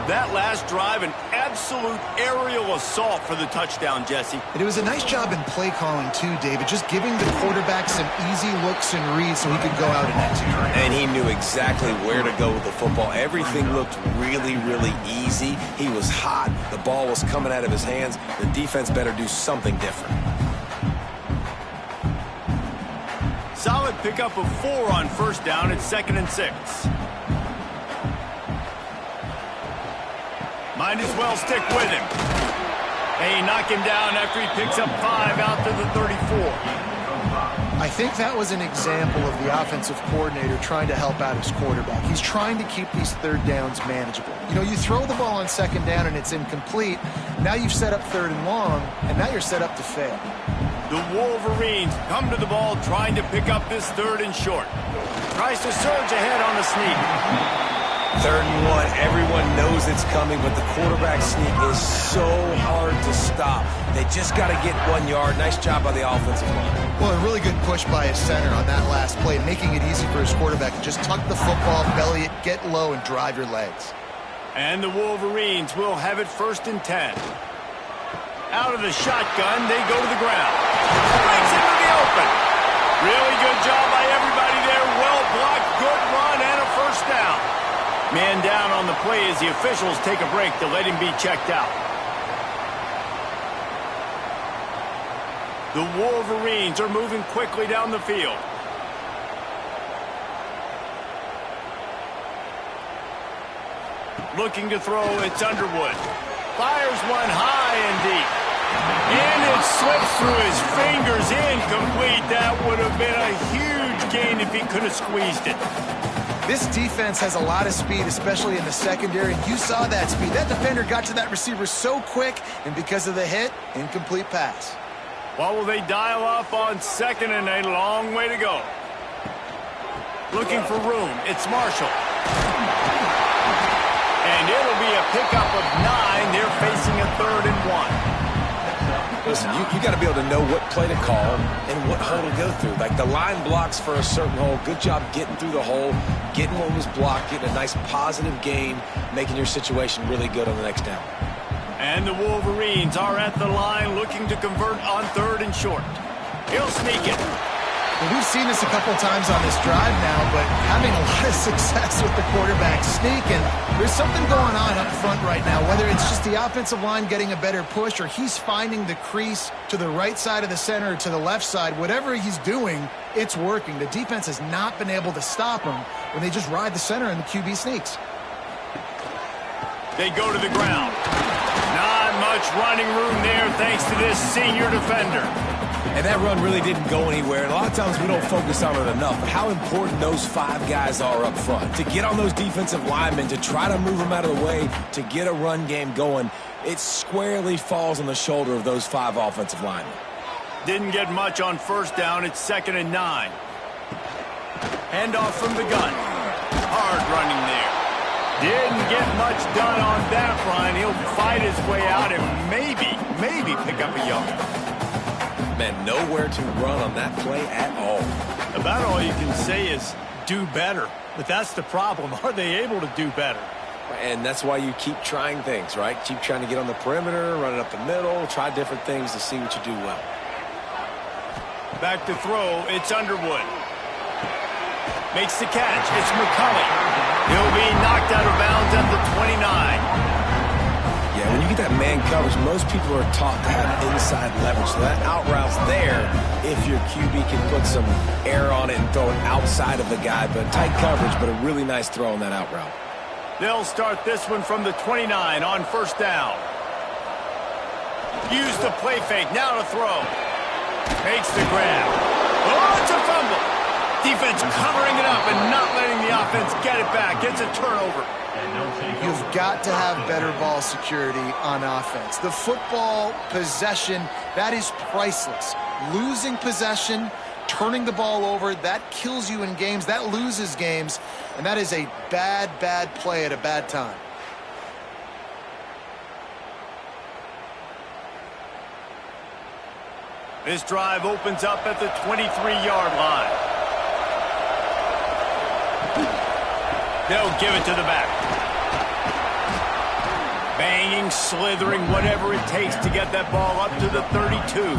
That last drive, an absolute aerial assault for the touchdown, Jesse. And it was a nice job in play calling too, David, just giving the quarterback some easy looks and reads so he could go out and execute. And he knew exactly where to go with the football. Everything looked really, really easy. He was hot. The ball was coming out of his hands. The defense better do something different. Solid pickup of 4 on first down. It's 2nd and 6. Might as well stick with him. They knock him down after he picks up 5 out to the 34. I think that was an example of the offensive coordinator trying to help out his quarterback. He's trying to keep these third downs manageable. You know, you throw the ball on second down and it's incomplete. Now you've set up third and long, and now you're set up to fail. The Wolverines come to the ball trying to pick up this 3rd and short. Tries to surge ahead on the sneak. 3rd and 1, everyone knows it's coming, but the quarterback sneak is so hard to stop. They just got to get 1 yard. Nice job by the offensive line. Well, a really good push by his center on that last play, making it easy for his quarterback to just tuck the football, belly it, get low, and drive your legs. And the Wolverines will have it 1st and 10. Out of the shotgun, they go to the ground. Breaks into the open. Really good job by everybody there. Well blocked, good run, and a 1st down. Man down on the play as the officials take a break to let him be checked out. The Wolverines are moving quickly down the field. Looking to throw, it's Underwood. Fires one high and deep. And it slips through his fingers, incomplete. That would have been a huge gain if he could have squeezed it. This defense has a lot of speed, especially in the secondary. You saw that speed. That defender got to that receiver so quick, and because of the hit, incomplete pass. What will they dial up on 2nd and a long way to go? Looking for room. It's Marshall. And it'll be a pickup of 9. They're facing a 3rd and 1. Listen, you got to be able to know what play to call and what hole to go through. Like the line blocks for a certain hole. Good job getting through the hole, getting what was blocked, getting a nice positive gain, making your situation really good on the next down. And the Wolverines are at the line looking to convert on 3rd and short. He'll sneak it. Well, we've seen this a couple times on this drive now, but having a lot of success with the quarterback sneak, and there's something going on up front right now, whether it's just the offensive line getting a better push or he's finding the crease to the right side of the center or to the left side. Whatever he's doing, it's working. The defense has not been able to stop him when they just ride the center and the QB sneaks. They go to the ground. Not much running room there thanks to this senior defender. And that run really didn't go anywhere. And a lot of times we don't focus on it enough. But how important those 5 guys are up front. To get on those defensive linemen, to try to move them out of the way, to get a run game going, it squarely falls on the shoulder of those 5 offensive linemen. Didn't get much on 1st down. It's 2nd and 9. Handoff from the gun. Hard running there. Didn't get much done on that run. He'll fight his way out and maybe pick up a yard. Man, nowhere to run on that play at all. About all you can say is do better. But that's the problem. Are they able to do better? And that's why you keep trying things, right? Keep trying to get on the perimeter, run it up the middle, try different things to see what you do well. Back to throw. It's Underwood. Makes the catch. It's McCulley. He'll be knocked out of bounds at the 29. Yeah, when you get that man coverage, most people are taught to have inside leverage. So that out route's there if your QB can put some air on it and throw it outside of the guy. But tight coverage, but a really nice throw on that out route. They'll start this one from the 29 on first down. Use the play fake. Now to throw. Makes the grab. Oh, it's a fumble. Defense covering it up and not letting the offense get it back. Gets a turnover. You've got to have better ball security on offense. The football possession, that is priceless. Losing possession, turning the ball over, that kills you in games. That loses games. And that is a bad play at a bad time. This drive opens up at the 23-yard line. They'll give it to the back. Banging, slithering, whatever it takes to get that ball up to the 32.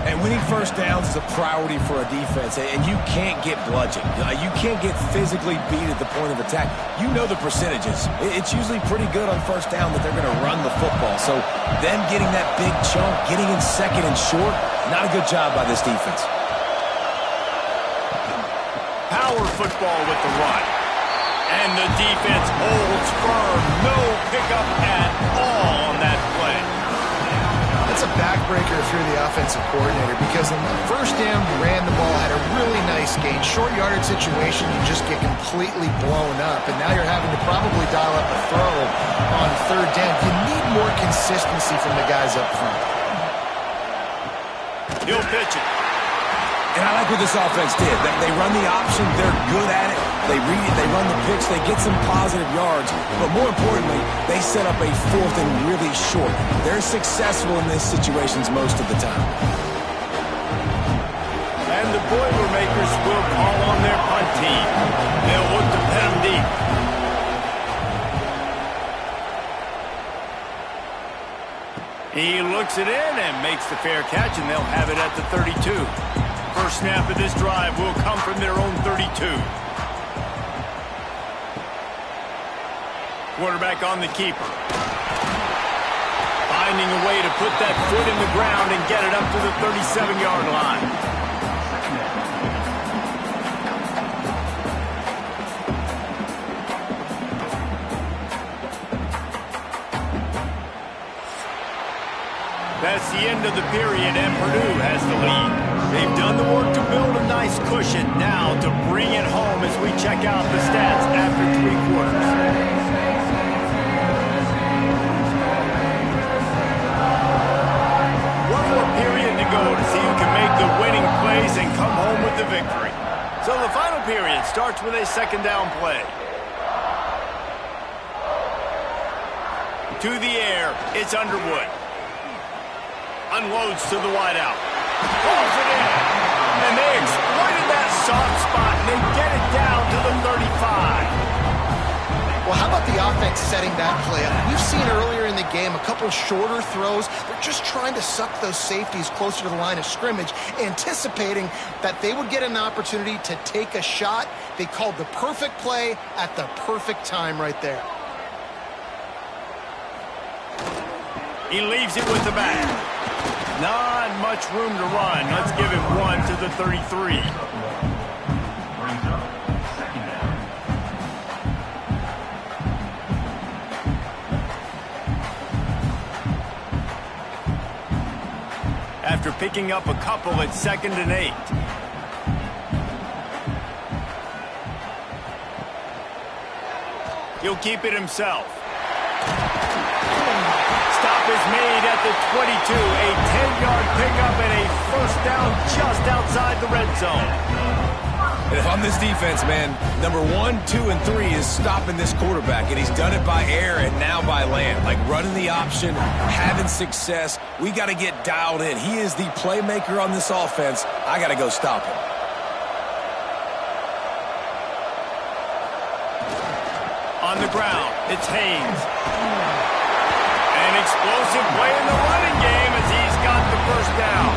And winning first downs is a priority for a defense, and you can't get bludgeoned. You can't get physically beat at the point of attack. You know the percentages. It's usually pretty good on first down that they're going to run the football. So them getting that big chunk, getting in second and short, not a good job by this defense. Power football with the run. And the defense holds firm. No pickup at all on that play. That's a backbreaker if you're the offensive coordinator, because in the first down, you ran the ball, had a really nice gain. Short yardage situation, you just get completely blown up, and now you're having to probably dial up a throw on third down. You need more consistency from the guys up front. He'll pitch it. And I like what this offense did. They run the option. They're good at it. They read it. They run the pitch. They get some positive yards. But more importantly, they set up a fourth and really short. They're successful in these situations most of the time. And the Boilmakers will call on their punt team. They'll look to pin them deep. He looks it in and makes the fair catch, and they'll have it at the 32. First snap of this drive will come from their own 32. Quarterback on the keeper. Finding a way to put that foot in the ground and get it up to the 37-yard line. That's the end of the period, and Purdue has the lead. They've done the work to build a nice cushion. Now to bring it home as we check out the stats after 3 quarters. One more period to go to see who can make the winning plays and come home with the victory. So the final period starts with a second down play. To the air, it's Underwood. Unloads to the wideout. Pulls it in. And they exploited that soft spot, and they get it down to the 35. Well, how about the offense setting that play up? We've seen earlier in the game a couple shorter throws. They're just trying to suck those safeties closer to the line of scrimmage, anticipating that they would get an opportunity to take a shot. They called the perfect play at the perfect time right there. He leaves it with the back. Not much room to run. Let's give him one to the 33. After picking up a couple at 2nd and 8. He'll keep it himself. Stop is made at the 22. A 10-yard pickup and a first down just outside the red zone. And if I'm this defense, man, number 1, 2, and 3 is stopping this quarterback, and he's done it by air and now by land. Like running the option, having success. We got to get dialed in. He is the playmaker on this offense. I got to go stop him. On the ground, it's Haynes. An explosive play in the running game as he's got the first down.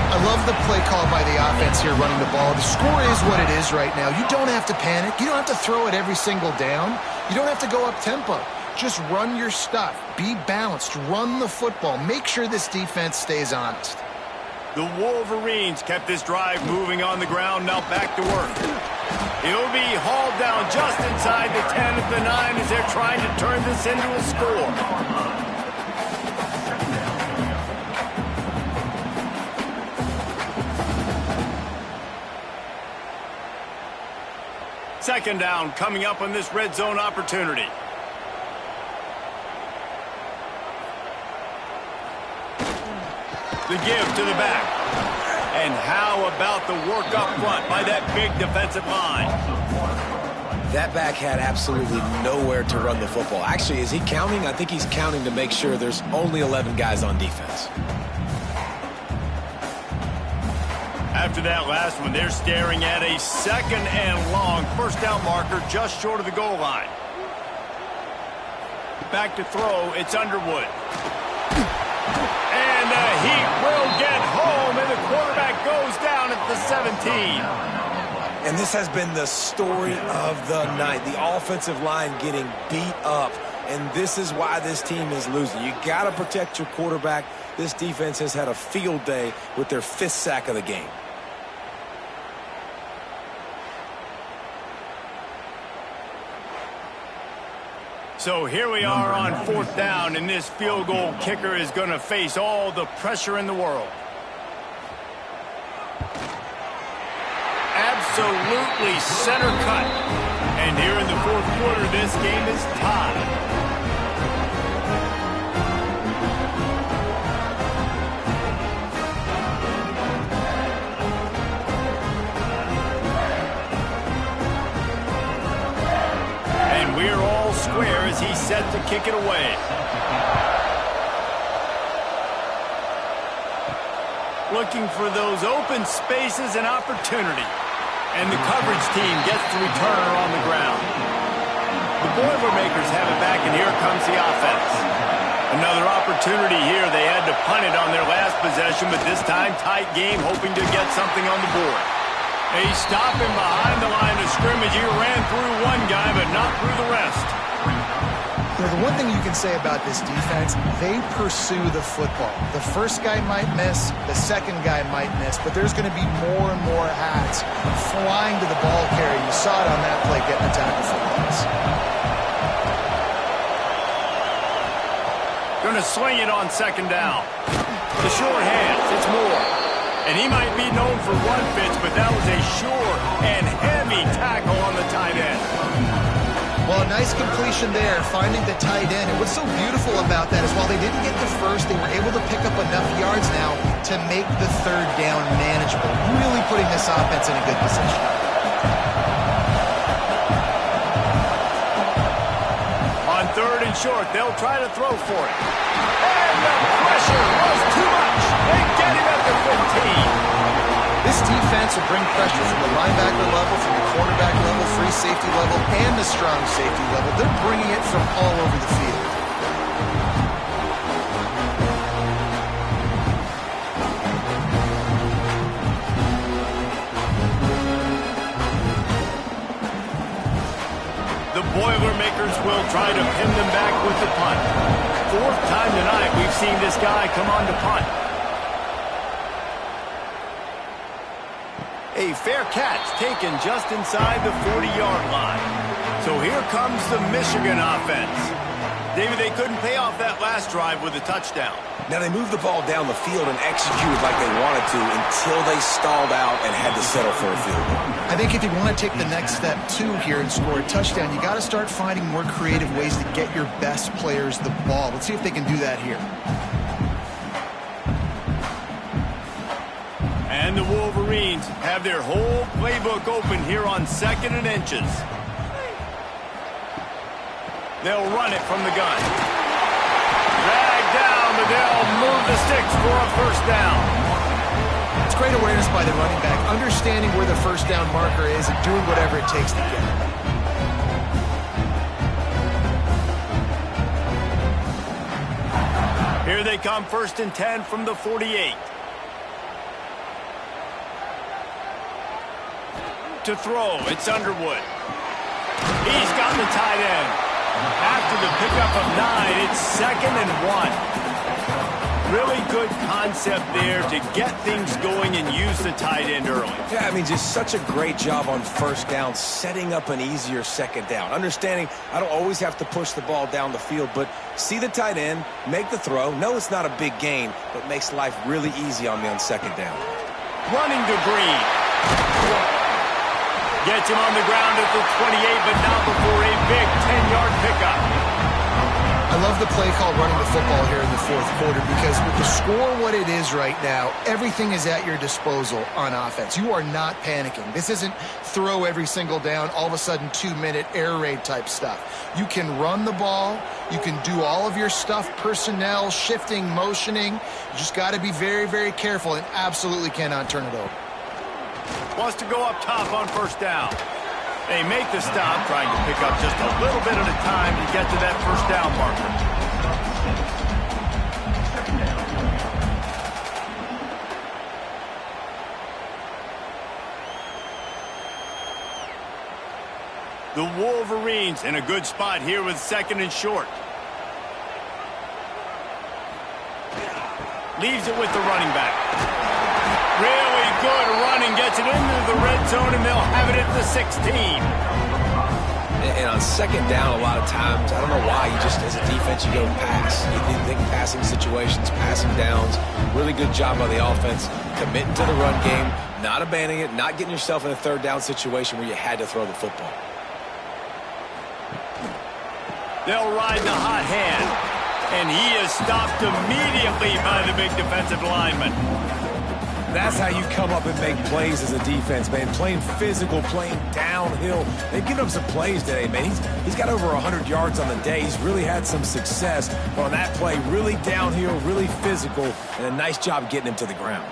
I love the play call by the offense here running the ball. The score is what it is right now. You don't have to panic. You don't have to throw it every single down. You don't have to go up tempo. Just run your stuff. Be balanced. Run the football. Make sure this defense stays honest. The Wolverines kept this drive moving on the ground. Now back to work. He'll be hauled down just inside the 10 at the 9 as they're trying to turn this into a score. Second down coming up on this red zone opportunity. The give to the back. And how about the work up front by that big defensive line? That back had absolutely nowhere to run the football. Actually, is he counting? I think he's counting to make sure there's only 11 guys on defense. After that last one, they're staring at a 2nd and long first down marker just short of the goal line. Back to throw, it's Underwood. And he will get home, and the quarterback goes down at the 17. And this has been the story of the night. The offensive line getting beat up, and this is why this team is losing. You got to protect your quarterback. This defense has had a field day with their 5th sack of the game. So here we are on 4th down, and this field goal kicker is going to face all the pressure in the world. Absolutely center cut. And here in the 4th quarter, this game is tied. And we're all square as he's set to kick it away. Looking for those open spaces and opportunity. And the coverage team gets the returner on the ground. The Boilmakers have it back, and here comes the offense. Another opportunity here. They had to punt it on their last possession, but this time tight game, hoping to get something on the board. They stop him behind the line of scrimmage. He ran through one guy, but not through the rest. You know, the one thing you can say about this defense, they pursue the football. The first guy might miss, the second guy might miss, but there's going to be more and more hats flying to the ball carrier. You saw it on that play getting the tackle for loss. Going to sling it on 2nd down. The short hands, it's Moore. And he might be known for run fits, but that was a sure and heavy tackle on the tight end. Well, a nice completion there, finding the tight end. And what's so beautiful about that is while they didn't get the first, they were able to pick up enough yards now to make the 3rd down manageable. Really putting this offense in a good position. On 3rd and short, they'll try to throw for it. And the pressure was too much. They get him at the 15. This defense will bring pressure from the linebacker level, from the quarterback level, free safety level, and the strong safety level. They're bringing it from all over the field. The Boilmakers will try to pin them back with the punt. 4th time tonight we've seen this guy come on to punt. A fair catch taken just inside the 40-yard line. So here comes the Michigan offense. David, they couldn't pay off that last drive with a touchdown. Now they moved the ball down the field and executed like they wanted to until they stalled out and had to settle for a field goal. I think if you want to take the next step, too, here and score a touchdown, you got to start finding more creative ways to get your best players the ball. Let's see if they can do that here. And the Wolverines have their whole playbook open here on 2nd and inches. They'll run it from the gun. Drag down, but they'll move the sticks for a first down. It's great awareness by the running back, understanding where the first down marker is and doing whatever it takes to get it. Here they come, 1st and 10 from the 48. To throw, it's Underwood. He's got the tight end. After the pickup of 9, it's 2nd and 1. Really good concept there to get things going and use the tight end early. Yeah, I mean, just such a great job on first down, setting up an easier second down. Understanding I don't always have to push the ball down the field, but see the tight end, make the throw. No, it's not a big gain, but makes life really easy on me on second down. Running to Green. Gets him on the ground at the 28, but not before a big 10-yard pickup. I love the play call running the football here in the 4th quarter because with the score what it is right now, everything is at your disposal on offense. You are not panicking. This isn't throw every single down, all of a sudden 2-minute air raid type stuff. You can run the ball. You can do all of your stuff, personnel, shifting, motioning. You just got to be very, very careful and absolutely cannot turn it over. Wants to go up top on first down. They make the stop, trying to pick up just a little bit at a time to get to that first down marker. The Wolverines in a good spot here with 2nd and short. Leaves it with the running back. Really good running, gets it into the red zone, and they'll have it at the 16. And on second down, a lot of times, I don't know why, you just, as a defense, you go pass. You think passing situations, passing downs. Really good job by the offense, committing to the run game, not abandoning it, not getting yourself in a 3rd down situation where you had to throw the football. They'll ride the hot hand, and he is stopped immediately by the big defensive lineman. That's how you come up and make plays as a defense, man. Playing physical, playing downhill. They've given up some plays today, man. He's got over 100 yards on the day. He's really had some success. But on that play, really downhill, really physical, and a nice job getting him to the ground.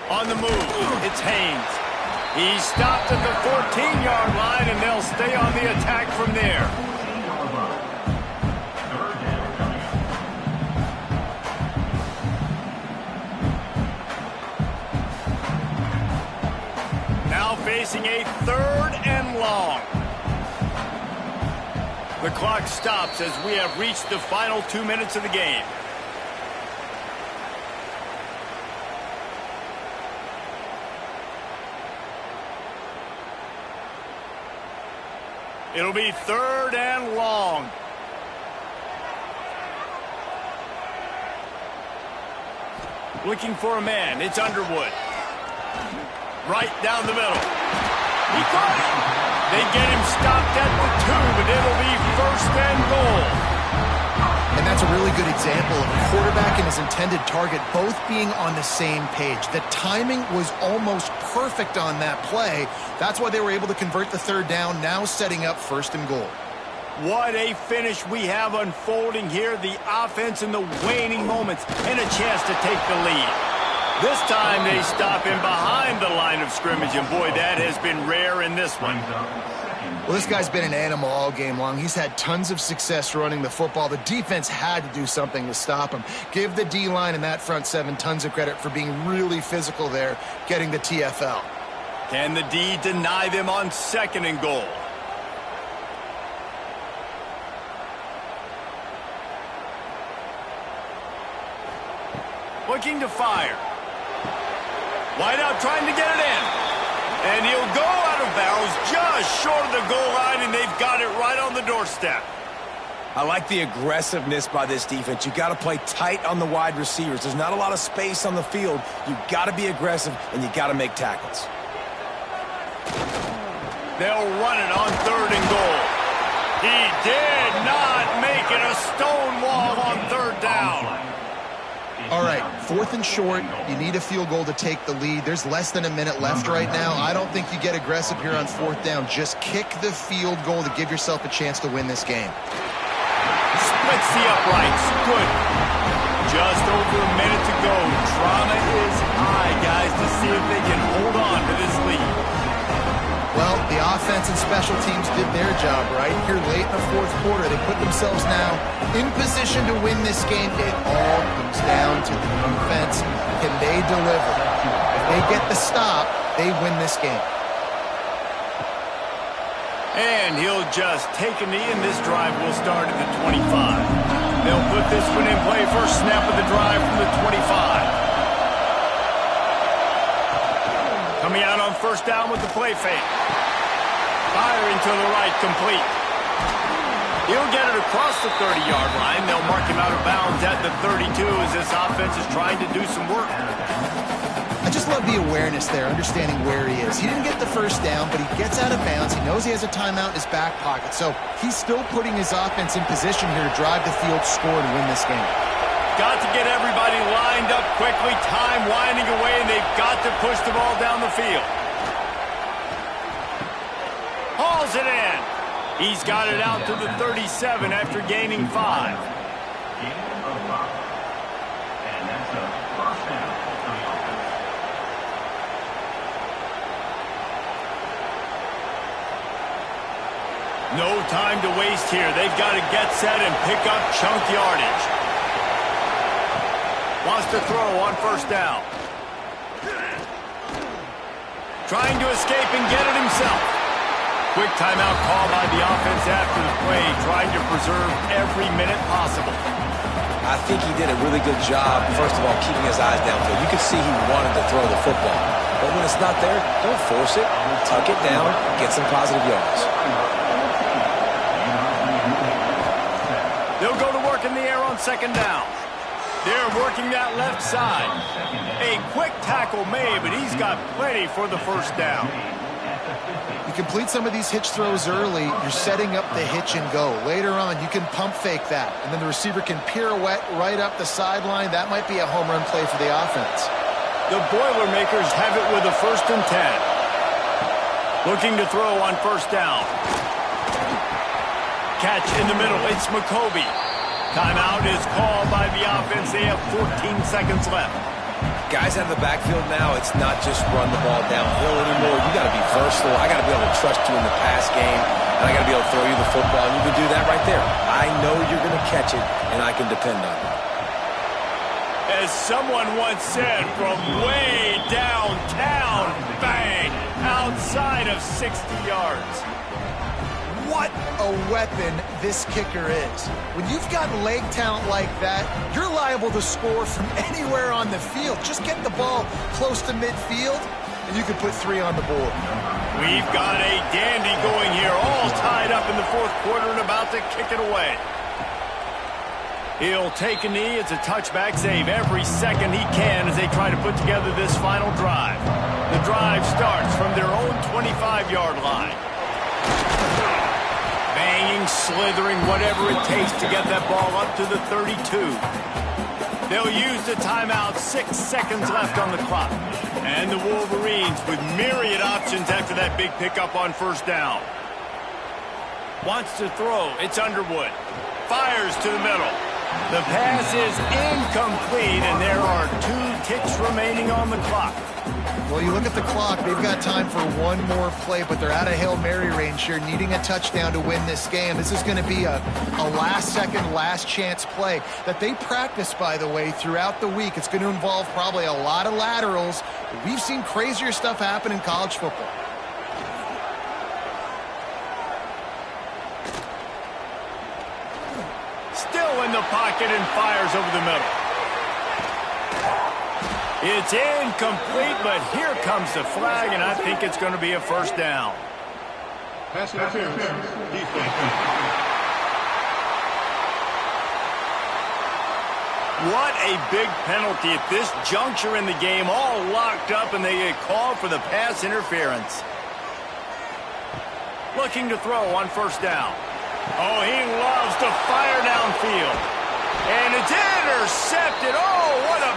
On the move, it's Haynes. He's stopped at the 14-yard line, and they'll stay on the attack from there. Facing a 3rd and long. The clock stops as we have reached the final 2 minutes of the game. It'll be 3rd and long. Looking for a man. It's Underwood. Right down the middle. He caught him. They get him stopped at the 2, but it'll be 1st and goal. And that's a really good example of a quarterback and his intended target both being on the same page. The timing was almost perfect on that play. That's why they were able to convert the 3rd down, now setting up 1st and goal. What a finish we have unfolding here. The offense in the waning moments and a chance to take the lead. This time they stop him behind the line of scrimmage, and boy, that has been rare in this one. Well, this guy's been an animal all game long. He's had tons of success running the football. The defense had to do something to stop him. Give the D-line and that front 7 tons of credit for being really physical there, getting the TFL. Can the D deny them on 2nd and goal? Looking to fire. Wideout trying to get it in. And he'll go out of bounds just short of the goal line, and they've got it right on the doorstep. I like the aggressiveness by this defense. You got to play tight on the wide receivers. There's not a lot of space on the field. You got to be aggressive, and you got to make tackles. They'll run it on 3rd and goal. He did not make it. A stone wall on 3rd down. All right, 4th and short. You need a field goal to take the lead. There's less than a minute left right now. I don't think you get aggressive here on 4th down. Just kick the field goal to give yourself a chance to win this game. Splits the uprights. Good. Just over a minute to go. Drama is high, guys, to see if they can hold on to this lead. Well, the offense and special teams did their job, right? Here late in the 4th quarter, they put themselves now in position to win this game. It all comes down to the defense. Can they deliver? If they get the stop, they win this game. And he'll just take a knee, and this drive will start at the 25. They'll put this one in play. First snap of the drive from the 25. Coming out on 1st down with the play fake. Firing to the right, complete. He'll get it across the 30-yard line. They'll mark him out of bounds at the 32 as this offense is trying to do some work. I just love the awareness there, understanding where he is. He didn't get the first down, but he gets out of bounds. He knows he has a timeout in his back pocket. So he's still putting his offense in position here to drive the field, score, and win this game. Got to get everybody lined up quickly. Time winding away, and they've got to push the ball down the field. Hauls it in. He's got it out to the 37 after gaining 5. No time to waste here. They've got to get set and pick up chunk yardage. Wants to throw on 1st down. Trying to escape and get it himself. Quick timeout call by the offense after the play, trying to preserve every minute possible. I think he did a really good job, first of all, keeping his eyes downfield. You could see he wanted to throw the football. But when it's not there, don't force it. Tuck it down, get some positive yards. They'll go to work in the air on 2nd down. They're working that left side. A quick tackle made, but he's got plenty for the 1st down. You complete some of these hitch throws early, you're setting up the hitch and go. Later on, you can pump fake that, and then the receiver can pirouette right up the sideline. That might be a home run play for the offense. The Boilermakers have it with a 1st and 10. Looking to throw on 1st down. Catch in the middle. It's McCoby. Timeout is called by the offense. They have 14 seconds left. Guys out of the backfield now, it's not just run the ball downhill anymore. You got to be versatile. I got to be able to trust you in the pass game, and I got to be able to throw you the football, and you can do that right there. I know you're going to catch it, and I can depend on it. As someone once said, from way downtown, bang, outside of 60 yards. What a weapon this kicker is. When you've got leg talent like that, you're liable to score from anywhere on the field. Just get the ball close to midfield, and you can put 3 on the board. We've got a dandy going here, all tied up in the 4th quarter and about to kick it away. He'll take a knee. It's a touchback save every second he can as they try to put together this final drive. The drive starts from their own 25-yard line. Banging, slithering, whatever it takes to get that ball up to the 32. They'll use the timeout. 6 seconds left on the clock. And the Wolverines with myriad options after that big pickup on 1st down. Wants to throw. It's Underwood. Fires to the middle. The pass is incomplete, and there are 2 ticks remaining on the clock. Well, you look at the clock, they've got time for one more play, but they're out of Hail Mary range here, needing a touchdown to win this game. This is going to be a last-second, last-chance play that they practice, by the way, throughout the week. It's going to involve probably a lot of laterals. We've seen crazier stuff happen in college football. Still in the pocket and fires over the middle. It's incomplete, but here comes the flag, and I think it's going to be a 1st down. Pass interference. Defense. What a big penalty at this juncture in the game, all locked up, and they get called for the pass interference. Looking to throw on 1st down. Oh, he loves to fire downfield. And it's intercepted. Oh, what a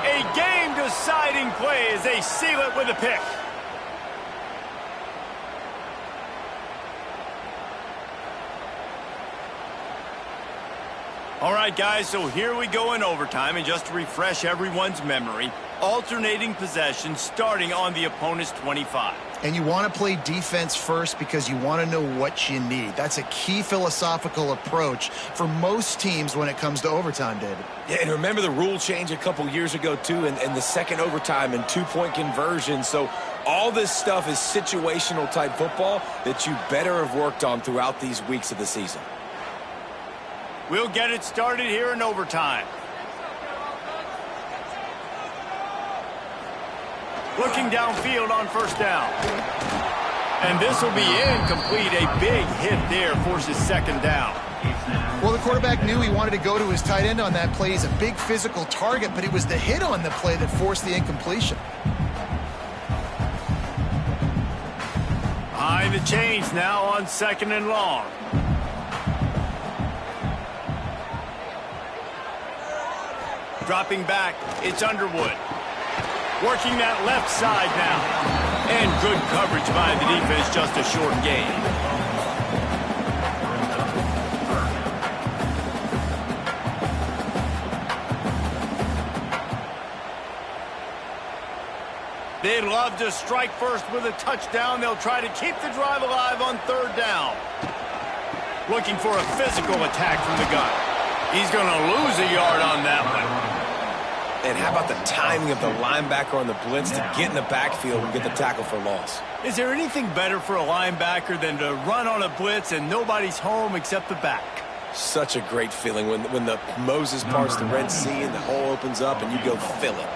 A game-deciding play as they seal it with a pick. All right, guys, so here we go in overtime, and just to refresh everyone's memory, alternating possession starting on the opponent's 25. And you want to play defense first because you want to know what you need. That's a key philosophical approach for most teams when it comes to overtime, David. Yeah, and remember the rule change a couple years ago, too, and the second overtime and two-point conversion. So all this stuff is situational-type football that you better have worked on throughout these weeks of the season. We'll get it started here in overtime. Looking downfield on first down. And this will be incomplete. A big hit there forces second down. Well, the quarterback knew he wanted to go to his tight end on that play. He's a big physical target, but it was the hit on the play that forced the incompletion. Behind the chains now on second and long. Dropping back, it's Underwood. Working that left side now. And good coverage by the defense, just a short gain. They'd love to strike first with a touchdown. They'll try to keep the drive alive on third down. Looking for a physical attack from the gun. He's going to lose a yard on that one. And how about the timing of the linebacker on the blitz to get in the backfield and get the tackle for loss? Is there anything better for a linebacker than to run on a blitz and nobody's home except the back? Such a great feeling when the Moses parts the Red Sea and the hole opens up and you go fill it.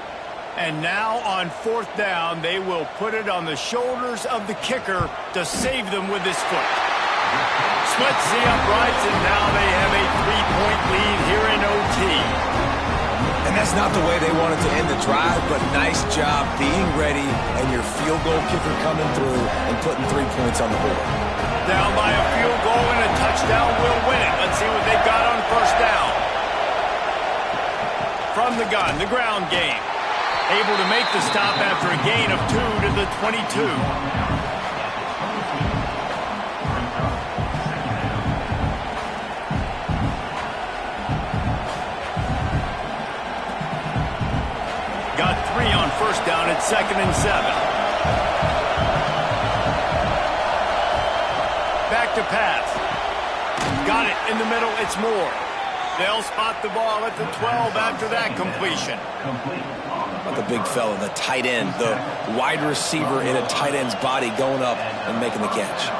And now on fourth down, they will put it on the shoulders of the kicker to save them with his foot. Splits the uprights, and now they have a 3-point lead here in OT. And that's not the way they wanted to end the drive, but nice job being ready and your field goal kicker coming through and putting 3 points on the board. Down by a field goal and a touchdown will win it. Let's see what they've got on first down. From the gun, the ground game. Able to make the stop after a gain of 2 to the 22. Got 3 on first down at 2nd and 7. Back to pass. Got it in the middle. It's Moore. They'll spot the ball at the 12 after that completion. About the big fella, the tight end, the wide receiver in a tight end's body going up and making the catch.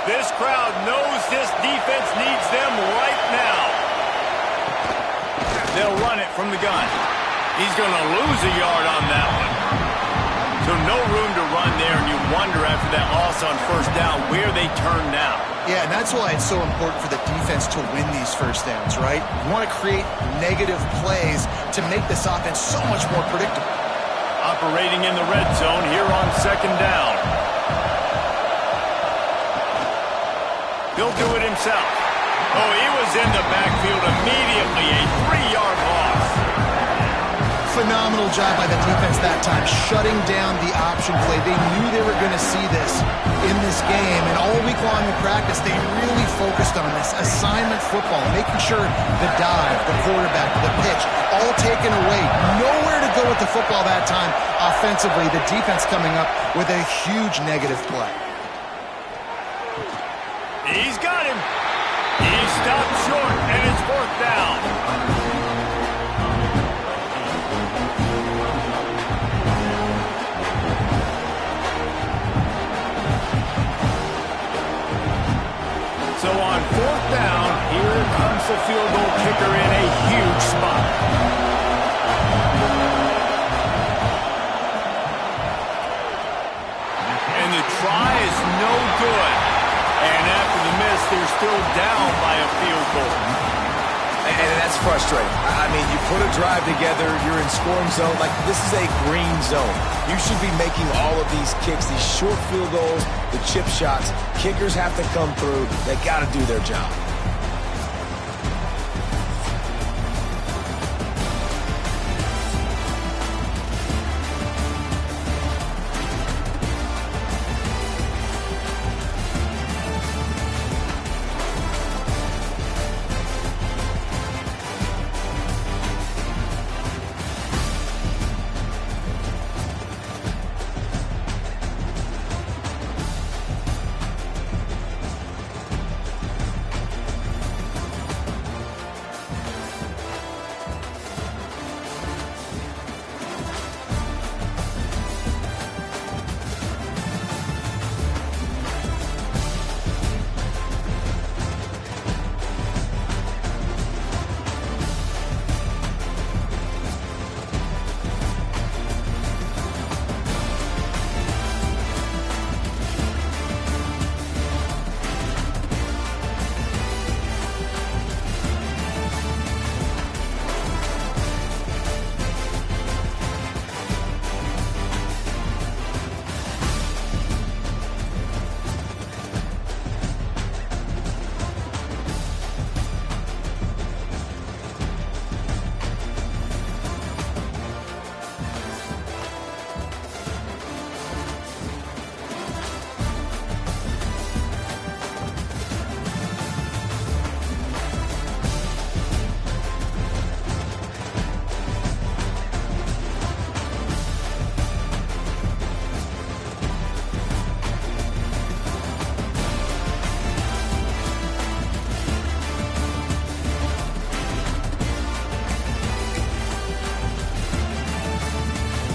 This crowd knows this defense needs them right now. They'll run it from the gun. He's going to lose a yard on that one. So no room to run there, and you wonder after that loss on first down where they turn now. Yeah, and that's why it's so important for the defense to win these first downs, right? You want to create negative plays to make this offense so much more predictable. Operating in the red zone here on second down. He'll do it himself. Oh, he was in the backfield immediately. A 3-yard loss. Phenomenal job by the defense that time, shutting down the option play. They knew they were going to see this in this game, and all week long in practice, they really focused on this assignment football, making sure the dive, the quarterback, the pitch, all taken away. Nowhere to go with the football that time offensively. The defense coming up with a huge negative play. He's got him. He stopped short, and it's fourth down. So on fourth down, here comes the field goal kicker in a huge spot. And the try is no good. And after the miss, they're still down by a field goal. And that's frustrating. I mean, you put a drive together, you're in scoring zone. Like, this is a green zone. You should be making all of these kicks, these short field goals, the chip shots. Kickers have to come through. They got to do their job.